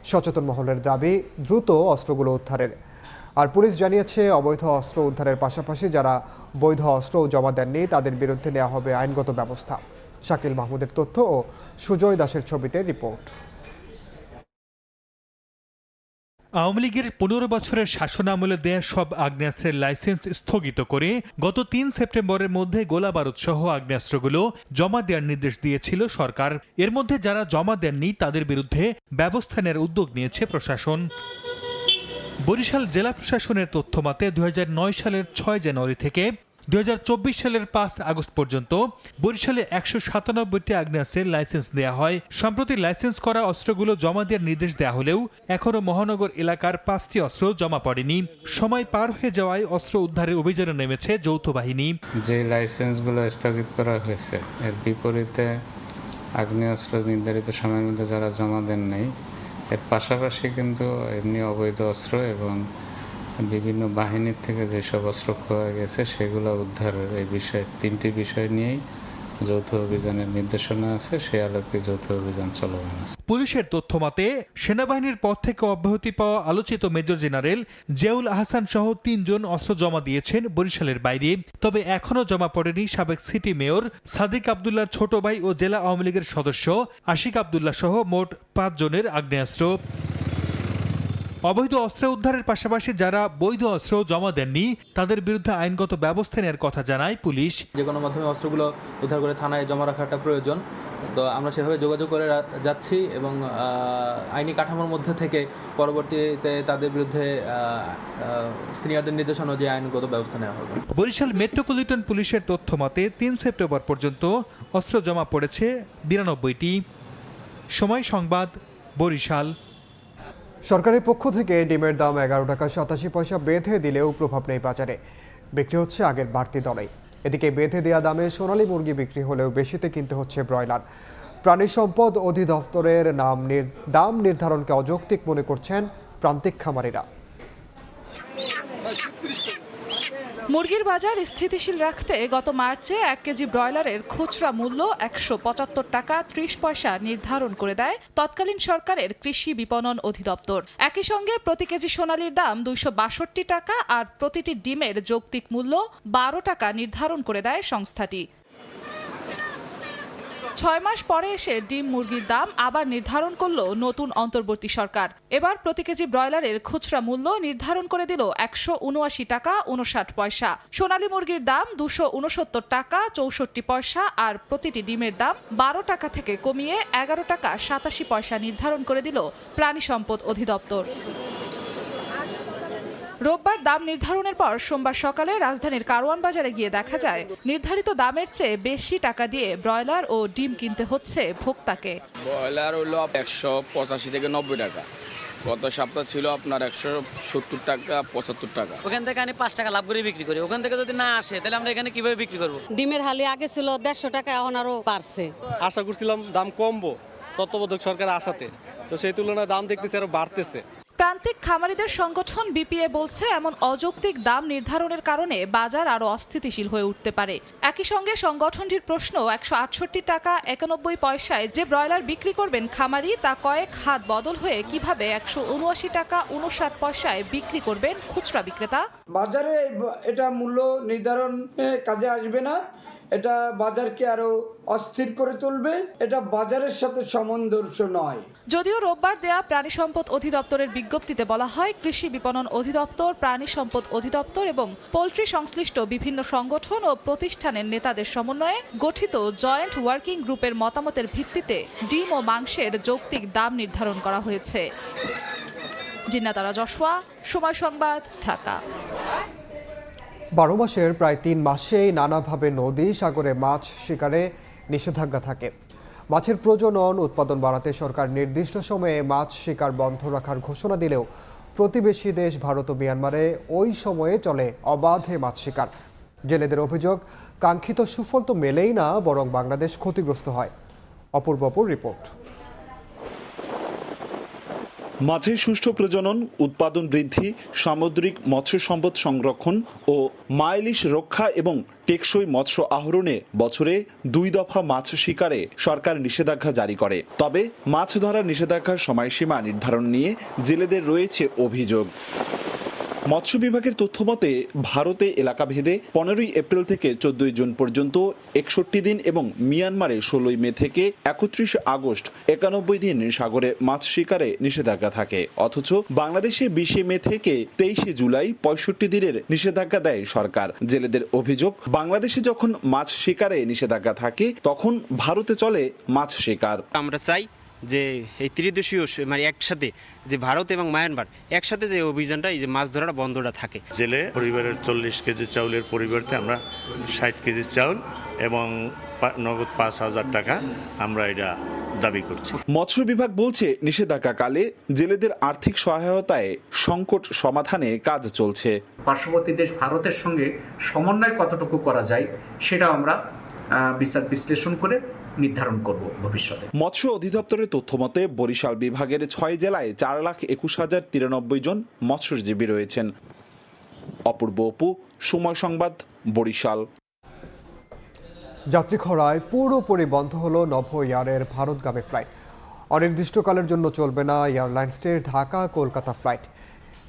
সচেতন মহলের দাবি দ্রুত অস্ত্রগুলো উদ্ধারের। আর পুলিশ জানিয়েছে, অবৈধ অস্ত্র উদ্ধারের পাশাপাশি যারা বৈধ অস্ত্র জমা দেননি তাদের বিরুদ্ধে নেওয়া হবে আইনগত ব্যবস্থা। শাকিল মাহমুদের তথ্য ও সুজয় দাসের ছবিতে রিপোর্ট। আওয়ামী লীগের ১৫ বছরের শাসনামলে দেয়া সব আগ্নেয়াস্ত্রের লাইসেন্স স্থগিত করে গত ৩ সেপ্টেম্বরের মধ্যে গোলা বারুদ সহ আগ্নেয়াস্ত্রগুলো জমা দেওয়ার নির্দেশ দিয়েছিল সরকার। এর মধ্যে যারা জমা দেননি তাদের বিরুদ্ধে ব্যবস্থা নেওয়ার উদ্যোগ নিয়েছে প্রশাসন। বরিশাল জেলা প্রশাসনের তথ্যমতে ২০০৯ সালের ৬ জানুয়ারি থেকে ২০২৪ সালের ৫ আগস্ট পর্যন্ত বরিশালে ১৯৭টি আগ্নেয়াস্ত্রের লাইসেন্স দেওয়া হয়। সম্প্রতি লাইসেন্স করা অস্ত্রগুলো জমা দেওয়ার নির্দেশ দেওয়া হলেও এখনও মহানগর এলাকার ৫টি অস্ত্র জমা পড়েনি। সময় পার হয়ে যাওয়ায় অস্ত্র উদ্ধারের অভিযানে নেমেছে যৌথ বাহিনী। যে লাইসেন্সগুলো স্থগিত করা হয়েছে এর বিপরীতে আগ্নেয়াস্ত্র নির্ধারিত সময়ের মধ্যে যারা জমা দেন নাই, এর পাশাপাশি কিন্তু এমনি অবৈধ অস্ত্র এবং বিভিন্ন বাহিনীর থেকে যেসব অস্ত্র পাওয়া গেছে সেগুলো উদ্ধারের এই বিষয়ে ৩টি বিষয় নিয়েই যৌথ অভিযানের নির্দেশনা আছে, সেই আলোকে যৌথ অভিযান চলমান আছে। পুলিশের তথ্যমতে সেনাবাহিনীর পদ থেকে অব্যাহতি পাওয়া আলোচিত মেজর জেনারেল জিয়াউল আহসান সহ ৩ জন অস্ত্র জমা দিয়েছেন বরিশালের বাইরে। তবে এখনও জমা পড়েনি সাবেক সিটি মেয়র সাদিক আবদুল্লাহর ছোট ভাই ও জেলা আওয়ামী লীগের সদস্য আশিক আবদুল্লাহ সহ মোট ৫ জনের আগ্নেয়াস্ত্র। অবৈধ অস্ত্র উদ্ধারের পাশাপাশি যারা বৈধ অস্ত্র জমা দেননি তাদের বিরুদ্ধে আইনগত ব্যবস্থা নেওয়ার কথা জানায় পুলিশ। যে কোনো মাধ্যমে অস্ত্রগুলো উদ্ধার করে থানায় জমা রাখাটা প্রয়োজন, তো আমরা সেভাবে যোগাযোগ করে যাচ্ছি এবং আইনি কাঠামোর মধ্যে থেকে পরবর্তীতে তাদের বিরুদ্ধে সিনিয়রদের নির্দেশনা অনুযায়ী আইনগত ব্যবস্থা নেওয়া হবে। বরিশাল মেট্রোপলিটন পুলিশের তথ্যমতে ৩ সেপ্টেম্বর পর্যন্ত অস্ত্র জমা পড়েছে ৯২টি। সময় সংবাদ, বরিশাল। সরকারের পক্ষ থেকে ডিমের দাম ১১ টাকা ৮৭ পয়সা বেঁধে দিলেও প্রভাব নেই বাজারে, বিক্রি হচ্ছে আগের বাড়তি দরেই। এদিকে বেঁধে দেওয়া দামে সোনালী মুরগি বিক্রি হলেও বেশিতে কিনতে হচ্ছে ব্রয়লার। প্রাণী সম্পদ অধিদপ্তরের দাম নির্ধারণকে অযৌক্তিক মনে করছেন প্রান্তিক খামারিরা। মুরগির বাজার স্থিতিশীল রাখতে গত মার্চে ১ কেজি ব্রয়লারের খুচরা মূল্য ১৭৫ টাকা ৩০ পয়সা নির্ধারণ করে দেয় তৎকালীন সরকারের কৃষি বিপণন অধিদপ্তর। একই সঙ্গে প্রতি কেজি সোনালীর দাম ২৬২ টাকা আর প্রতিটি ডিমের যৌক্তিক মূল্য ১২ টাকা নির্ধারণ করে দেয় সংস্থাটি। ৬ মাস পরে এসে ডিম মুরগির দাম আবার নির্ধারণ করল নতুন অন্তর্বর্তী সরকার। এবার প্রতি কেজি ব্রয়লারের খুচরা মূল্য নির্ধারণ করে দিল ১৭৯ টাকা ৫৯ পয়সা। সোনালী মুরগির দাম ২৬৯ টাকা ৬৪ পয়সা আর প্রতিটি ডিমের দাম ১২ টাকা থেকে কমিয়ে ১১ টাকা ৮৭ পয়সা নির্ধারণ করে দিল প্রাণী সম্পদ অধিদপ্তর। রোববার দাম নির্ধারণের পর সোমবার সকালে রাজধানীর কারওয়ান বাজারে গিয়ে দেখা যায় নির্ধারিত দামের চেয়ে বেশি টাকা দিয়ে ব্রয়লার ও ডিম কিনতে হচ্ছে ভোক্তাকে। ব্রয়লার হলো ১৮৫ থেকে ৯০ টাকা, গত সপ্তাহ ছিল আপনার ১৭০ টাকা ৭৫ টাকা। ওখান থেকে আমি ৫ টাকা লাভ করে বিক্রি করি, ওখান থেকে যদি না আসে তাহলে আমরা এখানে কিভাবে বিক্রি করব? ডিমের হালি আগে ছিল ১৫০ টাকা, এখন আরো বাড়ছে। আশা করছিলাম দাম কমবো তত্ত্বাবধায়ক সরকার আসাতে, তো সেই তুলনায় দাম দেখতেছি আরো বাড়তেছে। প্রান্তিক খামারিদের সংগঠন বিপিএ বলছে এমন অযৌক্তিক দাম নির্ধারণের কারণে বাজার আরো অস্থিতিশীল হয়ে উঠতে পারে। একই সঙ্গে সংগঠনটির প্রশ্ন, ১৬৮ টাকা ৯১ পয়সায় যে ব্রয়লার বিক্রি করবেন খামারি, তা কয়েক হাত বদল হয়ে কিভাবে ১৭৯ টাকা ৫৯ পয়সায় বিক্রি করবেন খুচরা বিক্রেতা? বাজারে এটা মূল্য নির্ধারণ কাজে আসবে না, এটা বাজারকে আরো অস্থির করে তুলবে, এটা বাজারের সাথে সামঞ্জস্য নয়। যদিও রোববার দেয়া প্রাণী সম্পদ অধিদপ্তরের বিজ্ঞপ্তিতে বলা হয় কৃষি বিপণন অধিদপ্তর, প্রাণী সম্পদ অধিদপ্তর এবং পোল্ট্রি সংশ্লিষ্ট বিভিন্ন সংগঠন ও প্রতিষ্ঠানের নেতাদের সমন্বয়ে গঠিত জয়েন্ট ওয়ার্কিং গ্রুপের মতামতের ভিত্তিতে ডিম ও মাংসের যৌক্তিক দাম নির্ধারণ করা হয়েছে। জিন্নাতারা জশওয়া, সময় সংবাদ, ঢাকা। ১২ মাসের প্রায় ৩ মাসেই নানাভাবে নদী সাগরে মাছ শিকারে নিষেধাজ্ঞা থাকে। মাছের প্রজনন উৎপাদন বাড়াতে সরকার নির্দিষ্ট সময়ে মাছ শিকার বন্ধ রাখার ঘোষণা দিলেও প্রতিবেশী দেশ ভারত ও মিয়ানমারে ওই সময়ে চলে অবাধে মাছ শিকার। জেলেদের অভিযোগ, কাঙ্ক্ষিত সুফল তো মেলেই না, বরং বাংলাদেশ ক্ষতিগ্রস্ত হয়। অপূর্বপুর রিপোর্ট। মাছের সুষ্ঠু প্রজনন, উৎপাদন বৃদ্ধি, সামুদ্রিক মৎস্য সম্পদ সংরক্ষণ ও মাইলিশ রক্ষা এবং টেকসই মৎস্য আহরণে বছরে ২ দফা মাছ শিকারে সরকার নিষেধাজ্ঞা জারি করে। তবে মাছ ধরার নিষেধাজ্ঞার সময়সীমা নির্ধারণ নিয়ে জেলেদের রয়েছে অভিযোগ। মৎস্য বিভাগের তথ্য মতে ভারতে এলাকা ভেদে 15 এপ্রিল থেকে 14 জুন পর্যন্ত 61 দিন এবং মিয়ানমারে 16 মে থেকে 31 আগস্ট 91 দিন সাগরে মাছ শিকারে নিষেধাজ্ঞা থাকে, অথচ বাংলাদেশে 20 মে থেকে 23 জুলাই 65 দিনের নিষেধাজ্ঞা দেয় সরকার। জেলেদের অভিযোগ, বাংলাদেশে যখন মাছ শিকারে নিষেধাজ্ঞা থাকে তখন ভারতে চলে মাছ শিকার। আমরা চাই যে এই ত্রিদেশীয় মানে একসাথে যে ভারত এবং মায়ানমার একসাথে যে অভিযানটা এই যে মাছ ধরাটা বন্ধটা থাকে। জেলে পরিবারের 40 কেজি চাউলের পরিবর্তে আমরা 60 কেজি চাউল এবং নগদ 5,000 টাকা আমরা এটা দাবি করছি। মৎস্য বিভাগ বলছে নিষেধাজ্ঞাকালে জেলেদের আর্থিক সহায়তায় সংকট সমাধানে কাজ চলছে। পার্শ্ববর্তী দেশ ভারতের সঙ্গে সমন্বয় কতটুকু করা যায় সেটা আমরা বিচার বিশ্লেষণ করে নির্ধারণ করব ভবিষ্যতে। মৎস্য অধিদপ্তরের তথ্য মতে বরিশাল বিভাগের 6 জেলায় 4,21,093 জন মৎস্যজীবী রয়েছেন। অপূর্ব অপু, সময় সংবাদ, বরিশাল। যাত্রী খরায় পুরোপুরি বন্ধ হলো নভো এয়ারের ভারতগামী ফ্লাইট। অনির্দিষ্টকালের জন্য চলবে না এয়ারলাইন্সটির ঢাকা কলকাতা ফ্লাইট।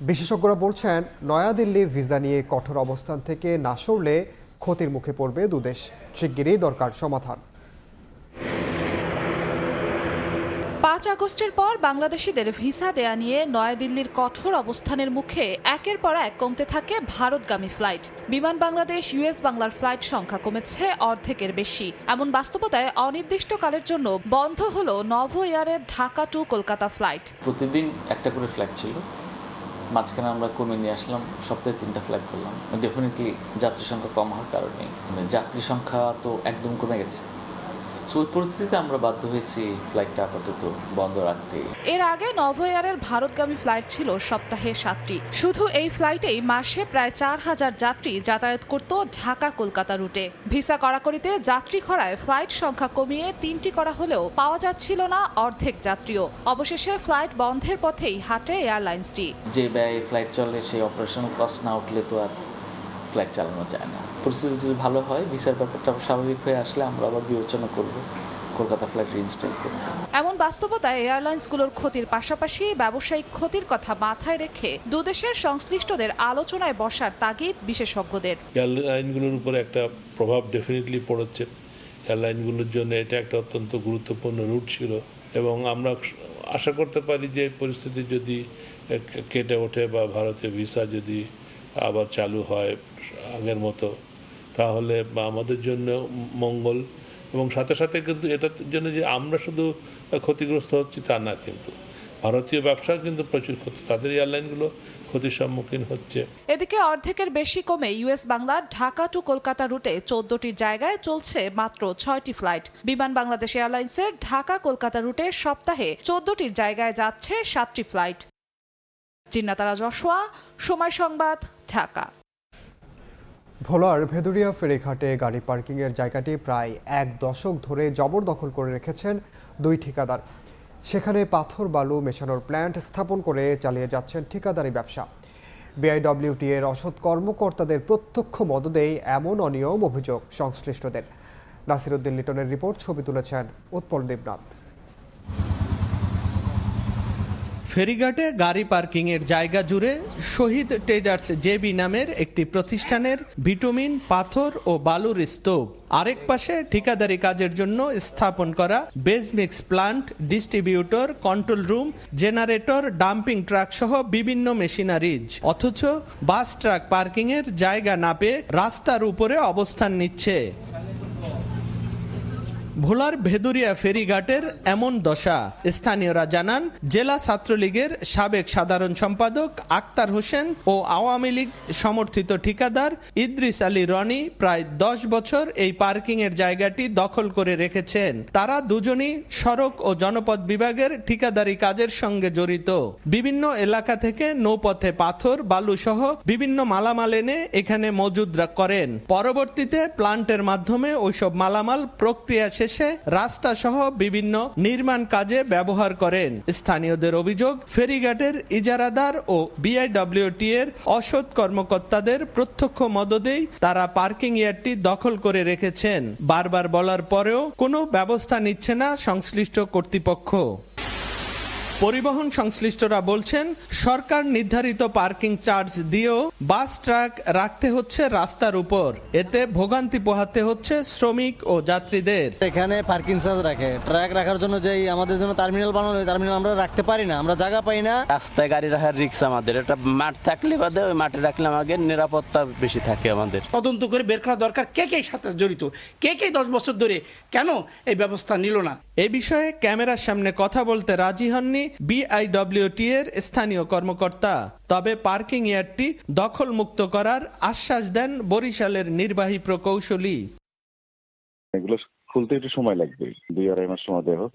বিশেষজ্ঞরা বলছেন, নয়াদিল্লি ভিসা নিয়ে কঠোর অবস্থান থেকে না সরলে ক্ষতির মুখে পড়বে দুদেশ। শিগগিরই দরকার সমাধান। 5 আগস্টের পর বাংলাদেশিদের ভিসা দেয়া নিয়ে নয়াদিল্লির কঠোর অবস্থানের মুখে একের পর এক কমতে থাকে ভারতগামী ফ্লাইট। বিমান বাংলাদেশ ইউএস বাংলার ফ্লাইট সংখ্যা কমেছে অর্ধেকের বেশি। এমন বাস্তবতায় অনির্দিষ্টকালের জন্য বন্ধ হলো নভো এয়ারের ঢাকা টু কলকাতা ফ্লাইট। প্রতিদিন একটা করে ফ্লাইট ছিল, মাঝখানে আমরা কমে নিয়ে আসলাম, সপ্তাহে 3টা ফ্লাইট করলাম। ডেফিনেটলি যাত্রী সংখ্যা কম হওয়ার কারণে যাত্রী সংখ্যা তো একদম কমে গেছে। ওই পরিস্থিতিতে আমরা বাধ্য হয়েছি ফ্লাইটটা আপাতত বন্ধ রাখতে। এর আগে নভো এয়ারের ভারতগামী ফ্লাইট ছিল সপ্তাহে 7টি। শুধু এই ফ্লাইটেই মাসে প্রায় 4,000 যাত্রী যাতায়াত করত ঢাকা কলকাতা রুটে। ভিসা কড়াকড়িতে যাত্রী খরায় ফ্লাইট সংখ্যা কমিয়ে 3টি করা হলেও পাওয়া যাচ্ছিল না অর্ধেক যাত্রীও। অবশেষে ফ্লাইট বন্ধের পথেই হাঁটে এয়ারলাইন্সটি। যে ব্যয় ফ্লাইট চলে সেই অপারেশনাল কস্ট না উঠলে তো আর ফ্লাইট চালানো যায় না। পরিস্থিতি যদি ভালো হয়, ভিসার ব্যাপারটা স্বাভাবিক হয়ে আসলে আমরা আবার বিবেচনা করব কলকাতা ফ্লাইট রিইনস্টল করতে। এমন বাস্তবতায় এয়ারলাইন্সগুলোর ক্ষতির পাশাপাশি ব্যবসায়িক ক্ষতির কথা মাথায় রেখে দুদেশের সংশ্লিষ্টদের আলোচনায় বসার তাগিদ বিশেষজ্ঞদের। এয়ারলাইনগুলোর উপরে একটা প্রভাব ডেফিনেটলি পড়েছে। এয়ারলাইনগুলোর জন্য এটা একটা অত্যন্ত গুরুত্বপূর্ণ রুট ছিল এবং আমরা আশা করতে পারি যে পরিস্থিতি যদি কেটে ওঠে বা ভারতীয় ভিসা যদি আবার চালু হয় আগের মতো, তাহলে আমাদের জন্য মঙ্গল। এবং সাথে সাথে কিন্তু এটার জন্য যে আমরা শুধু ক্ষতিগ্রস্ত হচ্ছি তা না, কিন্তু ভারতীয় ব্যবসা কিন্তু প্রচুর ক্ষতি, তাদের এয়ারলাইনগুলো ক্ষতির সম্মুখীন হচ্ছে। এদিকে অর্ধেকের বেশি কমে ইউএস বাংলা ঢাকা টু কলকাতা রুটে 14টি জায়গায় চলছে মাত্র 6টি ফ্লাইট। বিমান বাংলাদেশ এয়ারলাইন্সের ঢাকা কলকাতা রুটে সপ্তাহে 14টির জায়গায় যাচ্ছে 7টি ফ্লাইট। জিন্নাতারা যশোয়া, সময় সংবাদ, ঢাকা। ভোলার ভেদুরিয়া ফেরিঘাটে গাড়ি পার্কিংয়ের জায়গাটি প্রায় 1 দশক ধরে জবরদখল করে রেখেছেন 2 ঠিকাদার। সেখানে পাথর বালু মেশানোর প্ল্যান্ট স্থাপন করে চালিয়ে যাচ্ছেন ঠিকাদারি ব্যবসা। বিআইডব্লিউটি এর অসৎ কর্মকর্তাদের প্রত্যক্ষ মদদেই এমন অনিয়ম অভিযোগ সংশ্লিষ্টদের। নাসিরউদ্দিন লিটনের রিপোর্ট, ছবি তুলেছেন উৎপল দেবনাথ। ফেরিঘাটে গাড়ি পার্কিংয়ের জায়গা জুড়ে শহীদ ট্রেডার্স জেবি নামের একটি প্রতিষ্ঠানের ভিটামিন, পাথর ও বালুর স্তূপ। আরেক পাশে ঠিকাদারি কাজের জন্য স্থাপন করা base mix plant, distributor, control room, generator, dumping truck সহ বিভিন্ন মেশিনারিজ। অথচ বাস ট্রাক পার্কিংয়ের জায়গা না পেয়ে রাস্তার উপরে অবস্থান নিচ্ছে। ভোলার ভেদুরিয়া ফেরিঘাটের এমন দশা। স্থানীয়রা জানান, জেলা ছাত্রলীগের সাবেক সাধারণ সম্পাদক আক্তার হোসেন ও আওয়ামী লীগ সমর্থিত ঠিকাদার ইদ্রিস আলী রনি প্রায় 10 বছর এই পার্কিংয়ের জায়গাটি দখল করে রেখেছেন। তারা দুজনই সড়ক ও জনপথ বিভাগের ঠিকাদারি কাজের সঙ্গে জড়িত। বিভিন্ন এলাকা থেকে নৌপথে পাথর, বালু সহ বিভিন্ন মালামাল এনে এখানে মজুদ করেন। পরবর্তীতে প্লান্টের মাধ্যমে ওইসব মালামাল প্রক্রিয়া শেষে রাস্তা সহ বিভিন্ন নির্মাণ কাজে ব্যবহার করেন। স্থানীয়দের অভিযোগ, ফেরিঘাটের ইজারাদার ও বিআইডব্লিউটি এর অসৎ কর্মকর্তাদের প্রত্যক্ষ মদদেই তারা পার্কিং ইয়ার্ডটি দখল করে রেখেছেন। বারবার বলার পরেও কোনো ব্যবস্থা নিচ্ছে না সংশ্লিষ্ট কর্তৃপক্ষ। পরিবহন সংশ্লিষ্টরা বলছেন সরকার নির্ধারিত পার্কিং চার্জ দিয়েও বাস ট্রাক রাখতে হচ্ছে রাস্তার উপর, এতে ভোগান্তি পোহাতে হচ্ছে শ্রমিক ও যাত্রীদের। এখানে পার্কিং চার্জ রাখে, ট্রাক রাখার জন্য যে আমাদের জন্য টার্মিনাল বানানো, টার্মিনাল আমরা রাখতে পারি না, আমরা জায়গা পাই না। রাস্তায় গাড়ি রাখার রিস্ক আমাদের, এটা মাঠ থাকলে বাদে ওই মাঠে রাখলে আমাদের নিরাপত্তা বেশি থাকে। আমাদের তদন্ত করে বের করা দরকার কে কে সাথে জড়িত, কে কে 10 বছর ধরে কেন এই ব্যবস্থা নিল না। এ বিষয়ে ক্যামেরার সামনে কথা বলতে রাজি হননি BIWT এর স্থানীয় কর্মকর্তা। তবে পার্কিং ইয়ার্ডটি দখলমুক্ত করার আশ্বাস দেন বরিশালের নির্বাহী প্রকৌশলী। এগুলো খুলতে একটু সময় লাগবে, 2-2.5 মাস সময় দেওয়া হোক।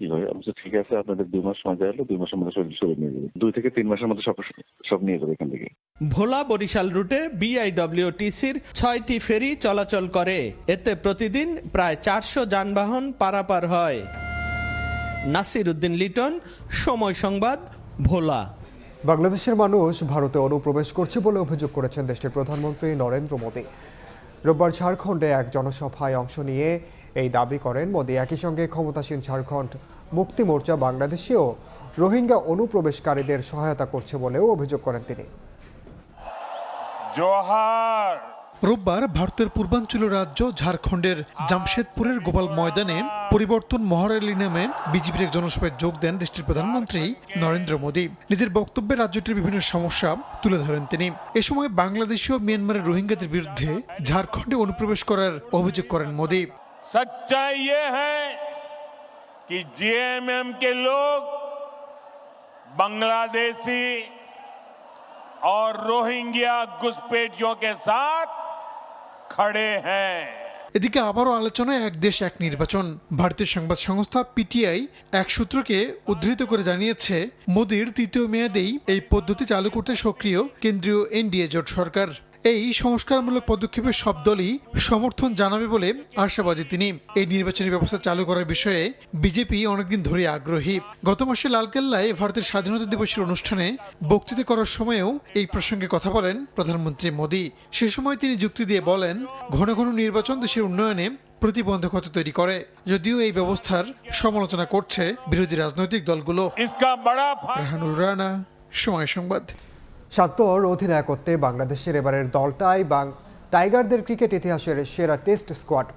ঠিক আছে, আপনাদের 2 মাস সময় দেওয়া হলো, 2 মাসের মধ্যে সরিয়ে নিয়ে যাবে, 2 থেকে 3 মাসের মধ্যে সব নিয়ে যাবে এখান থেকে। ভোলা বরিশাল রুটে BIWTCর 6টি ফেরি চলাচল করে, এতে প্রতিদিন প্রায় 400 যানবাহন পারাপার হয়। নাসির উদ্দিন লিটন, সময় সংবাদ, ভোলা। বাংলাদেশের মানুষ ভারতে অনুপ্রবেশ করছে বলে অভিযোগ করেছেন দেশটির প্রধানমন্ত্রী নরেন্দ্র মোদী। রোববার ঝাড়খণ্ডে এক জনসভায় অংশ নিয়ে এই দাবি করেন মোদী। একই সঙ্গে ক্ষমতাসীন ঝাড়খণ্ড মুক্তি মোর্চা বাংলাদেশেও রোহিঙ্গা অনুপ্রবেশকারীদের সহায়তা করছে বলেও অভিযোগ করেন তিনি। জোহার। রোববার ভারতের পূর্বাঞ্চলীয় রাজ্য ঝাড়খণ্ডের জামশেদপুরের গোপাল ময়দানে পরিবর্তন মহারালি নামে বিজেপির এক জনসভায় যোগ দেন দেশটির প্রধানমন্ত্রী নরেন্দ্র মোদী। নিজের বক্তব্যে রাজ্যটির বিভিন্ন সমস্যা তুলে ধরেন তিনি। এ সময় বাংলাদেশি ও মিয়ানমারের রোহিঙ্গাদের বিরুদ্ধে ঝাড়খণ্ডে অনুপ্রবেশ করার অভিযোগ করেন মোদী। सच्चाई ये है कि JMM के लोग बांग्लादेशी और रोहिंग्या घुसपैठियों के साथ खड़े हैं। এদিকে আবারও আলোচনায় এক দেশ এক নির্বাচন। ভারতীয় সংবাদ সংস্থা PTI এক সূত্রকে উদ্ধৃত করে জানিয়েছে, মোদির তৃতীয় মেয়াদেই এই পদ্ধতি চালু করতে সক্রিয় কেন্দ্রীয় NDA জোট সরকার। এই সংস্কারমূলক পদক্ষেপের সব দলই সমর্থন জানাবে বলে আশাবাদী তিনি। এই নির্বাচনী ব্যবস্থা চালু করার বিষয়ে বিজেপি অনেকদিন ধরে আগ্রহী। গত মাসে লালকেল্লায় ভারতের স্বাধীনতা দিবসের অনুষ্ঠানে বক্তৃতা করার সময়েও এই প্রসঙ্গে কথা বলেন প্রধানমন্ত্রী মোদী। সে সময় তিনি যুক্তি দিয়ে বলেন, ঘন ঘন নির্বাচন দেশের উন্নয়নে প্রতিবন্ধকতা তৈরি করে। যদিও এই ব্যবস্থার সমালোচনা করছে বিরোধী রাজনৈতিক দলগুলো। রাহানুল রানা, সময় সংবাদ। শান্তর অধিনায়কত্বে বাংলাদেশের এবারের দলটাই টাইগারদের ক্রিকেট ইতিহাসের সেরা টেস্ট স্কোয়াড।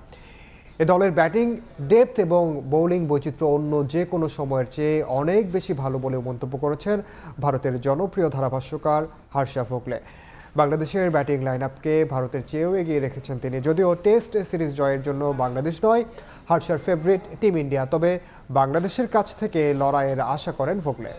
এ দলের ব্যাটিং ডেপথ এবং বোলিং বৈচিত্র্য অন্য যে কোনো সময়ের চেয়ে অনেক বেশি ভালো বলেও মন্তব্য করেছেন ভারতের জনপ্রিয় ধারাভাষ্যকার হর্ষা ভোগলে। বাংলাদেশের ব্যাটিং লাইন আপকে ভারতের চেয়েও এগিয়ে রেখেছেন তিনি। যদিও টেস্ট সিরিজ জয়ের জন্য বাংলাদেশ নয় হর্ষার ফেভারিট টিম ইন্ডিয়া, তবে বাংলাদেশের কাছ থেকে লড়াইয়ের আশা করেন ভোগলে।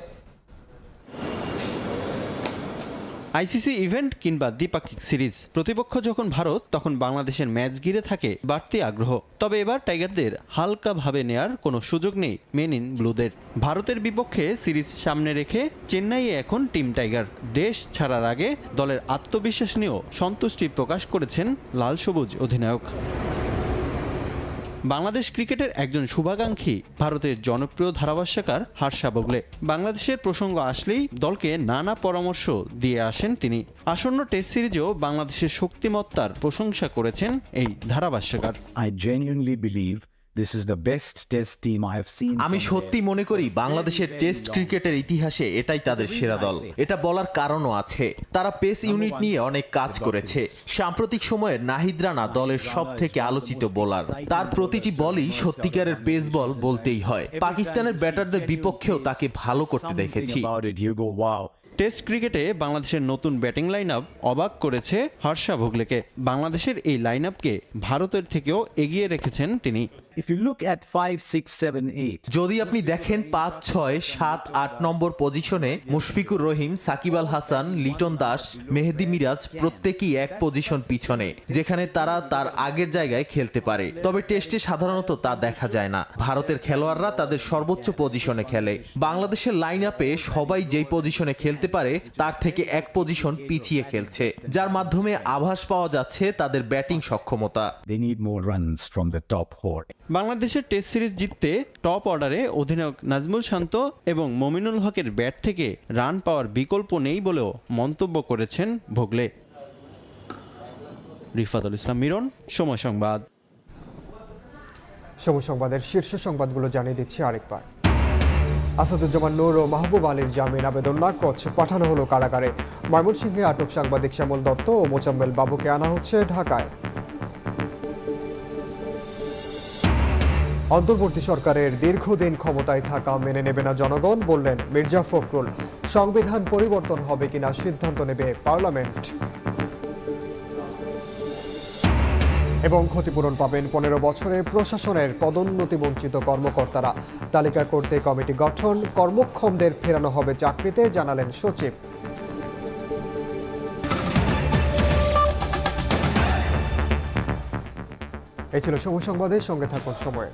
আইসিসি ইভেন্ট কিংবা দ্বিপাক্ষিক সিরিজ, প্রতিপক্ষ যখন ভারত তখন বাংলাদেশের ম্যাচ ঘিরে থাকে বাড়তি আগ্রহ। তবে এবার টাইগারদের হালকাভাবে নেয়ার কোনো সুযোগ নেই মেন ইন ব্লুদের। ভারতের বিপক্ষে সিরিজ সামনে রেখে চেন্নাইয়ে এখন টিম টাইগার। দেশ ছাড়ার আগে দলের আত্মবিশ্বাস নিয়েও সন্তুষ্টি প্রকাশ করেছেন লাল সবুজ অধিনায়ক। বাংলাদেশ ক্রিকেটের একজন শুভাকাঙ্ক্ষী ভারতের জনপ্রিয় ধারাভাষ্যকার হর্ষা ভোগলে। বাংলাদেশের প্রসঙ্গ আসলেই দলকে নানা পরামর্শ দিয়ে আসেন তিনি। আসন্ন টেস্ট সিরিজেও বাংলাদেশের শক্তিমত্তার প্রশংসা করেছেন এই ধারাভাষ্যকার। আমি সত্যি মনে করি বাংলাদেশের টেস্ট ক্রিকেটের ইতিহাসে এটাই তাদের সেরা দল। এটা বলার কারণও আছে, তারা পেস ইউনিট নিয়ে অনেক কাজ করেছে। সাম্প্রতিক সময়ে নাহিদ রানা দলের সব থেকে আলোচিত বোলার। তার প্রতিটি বলই সত্যিকারের পেস বল বলতেই হয়। পাকিস্তানের ব্যাটারদের বিপক্ষেও তাকে ভালো করতে দেখেছি। টেস্ট ক্রিকেটে বাংলাদেশের নতুন ব্যাটিং লাইন আপ অবাক করেছে হর্ষা ভোগলেকে। বাংলাদেশের এই লাইন আপকে ভারতের থেকেও এগিয়ে রেখেছেন তিনি। যদি আপনি দেখেন 5, 6, 7, 8 নম্বর পজিশনে মুশফিকুর রহিম, সাকিব আল হাসান, লিটন দাস, মেহেদি মিরাজ প্রত্যেকেই এক পজিশন পিছনে, যেখানে তারা তার আগের জায়গায় খেলতে পারে। তবে টেস্টে সাধারণত তা দেখা যায় না। ভারতের খেলোয়াড়রা তাদের সর্বোচ্চ পজিশনে খেলে। বাংলাদেশের লাইন আপে সবাই যেই পজিশনে খেলতে পারে তার থেকে এক পজিশন পিছিয়ে খেলছে, যার মাধ্যমে আভাস পাওয়া যাচ্ছে তাদের ব্যাটিং সক্ষমতা। বাংলাদেশের টেস্ট সিরিজ জিততে টপ অর্ডারে অধিনায়ক নাজমুল শান্ত এবং মমিনুল হকের ব্যাট থেকে রান পাওয়ার বিকল্প নেই বলেও মন্তব্য করেছেন ভোগলে। রিফাতুল ইসলাম মিরন, সময় সংবাদ। সময় সংবাদের শীর্ষ সংবাদগুলো জানিয়ে দিচ্ছি আরেকবার। আসাদুজ্জামান নূর ও মাহবুব আলীর জামিন আবেদন নাকচ, পাঠানো হলো কারাগারে। ময়মনসিংহে আটক সাংবাদিক শ্যামল দত্ত ও মোজাম্মেল বাবুকে আনা হচ্ছে ঢাকায়। অন্তর্বর্তী সরকারের দীর্ঘদিন ক্ষমতায় থাকা মেনে নেবে না জনগণ, বললেন মির্জা ফখরুল। সংবিধান পরিবর্তন হবে কিনা সিদ্ধান্ত নেবে পার্লামেন্ট। এবং ক্ষতিপূরণ পাবেন 15 বছরে প্রশাসনের পদোন্নতি বঞ্চিত কর্মকর্তারা। তালিকা করতে কমিটি গঠন, কর্মক্ষমদের ফেরানো হবে চাকরিতে, জানালেন সচিব। এই ছিল সময় সংবাদের সঙ্গে থাকুন সময়ে।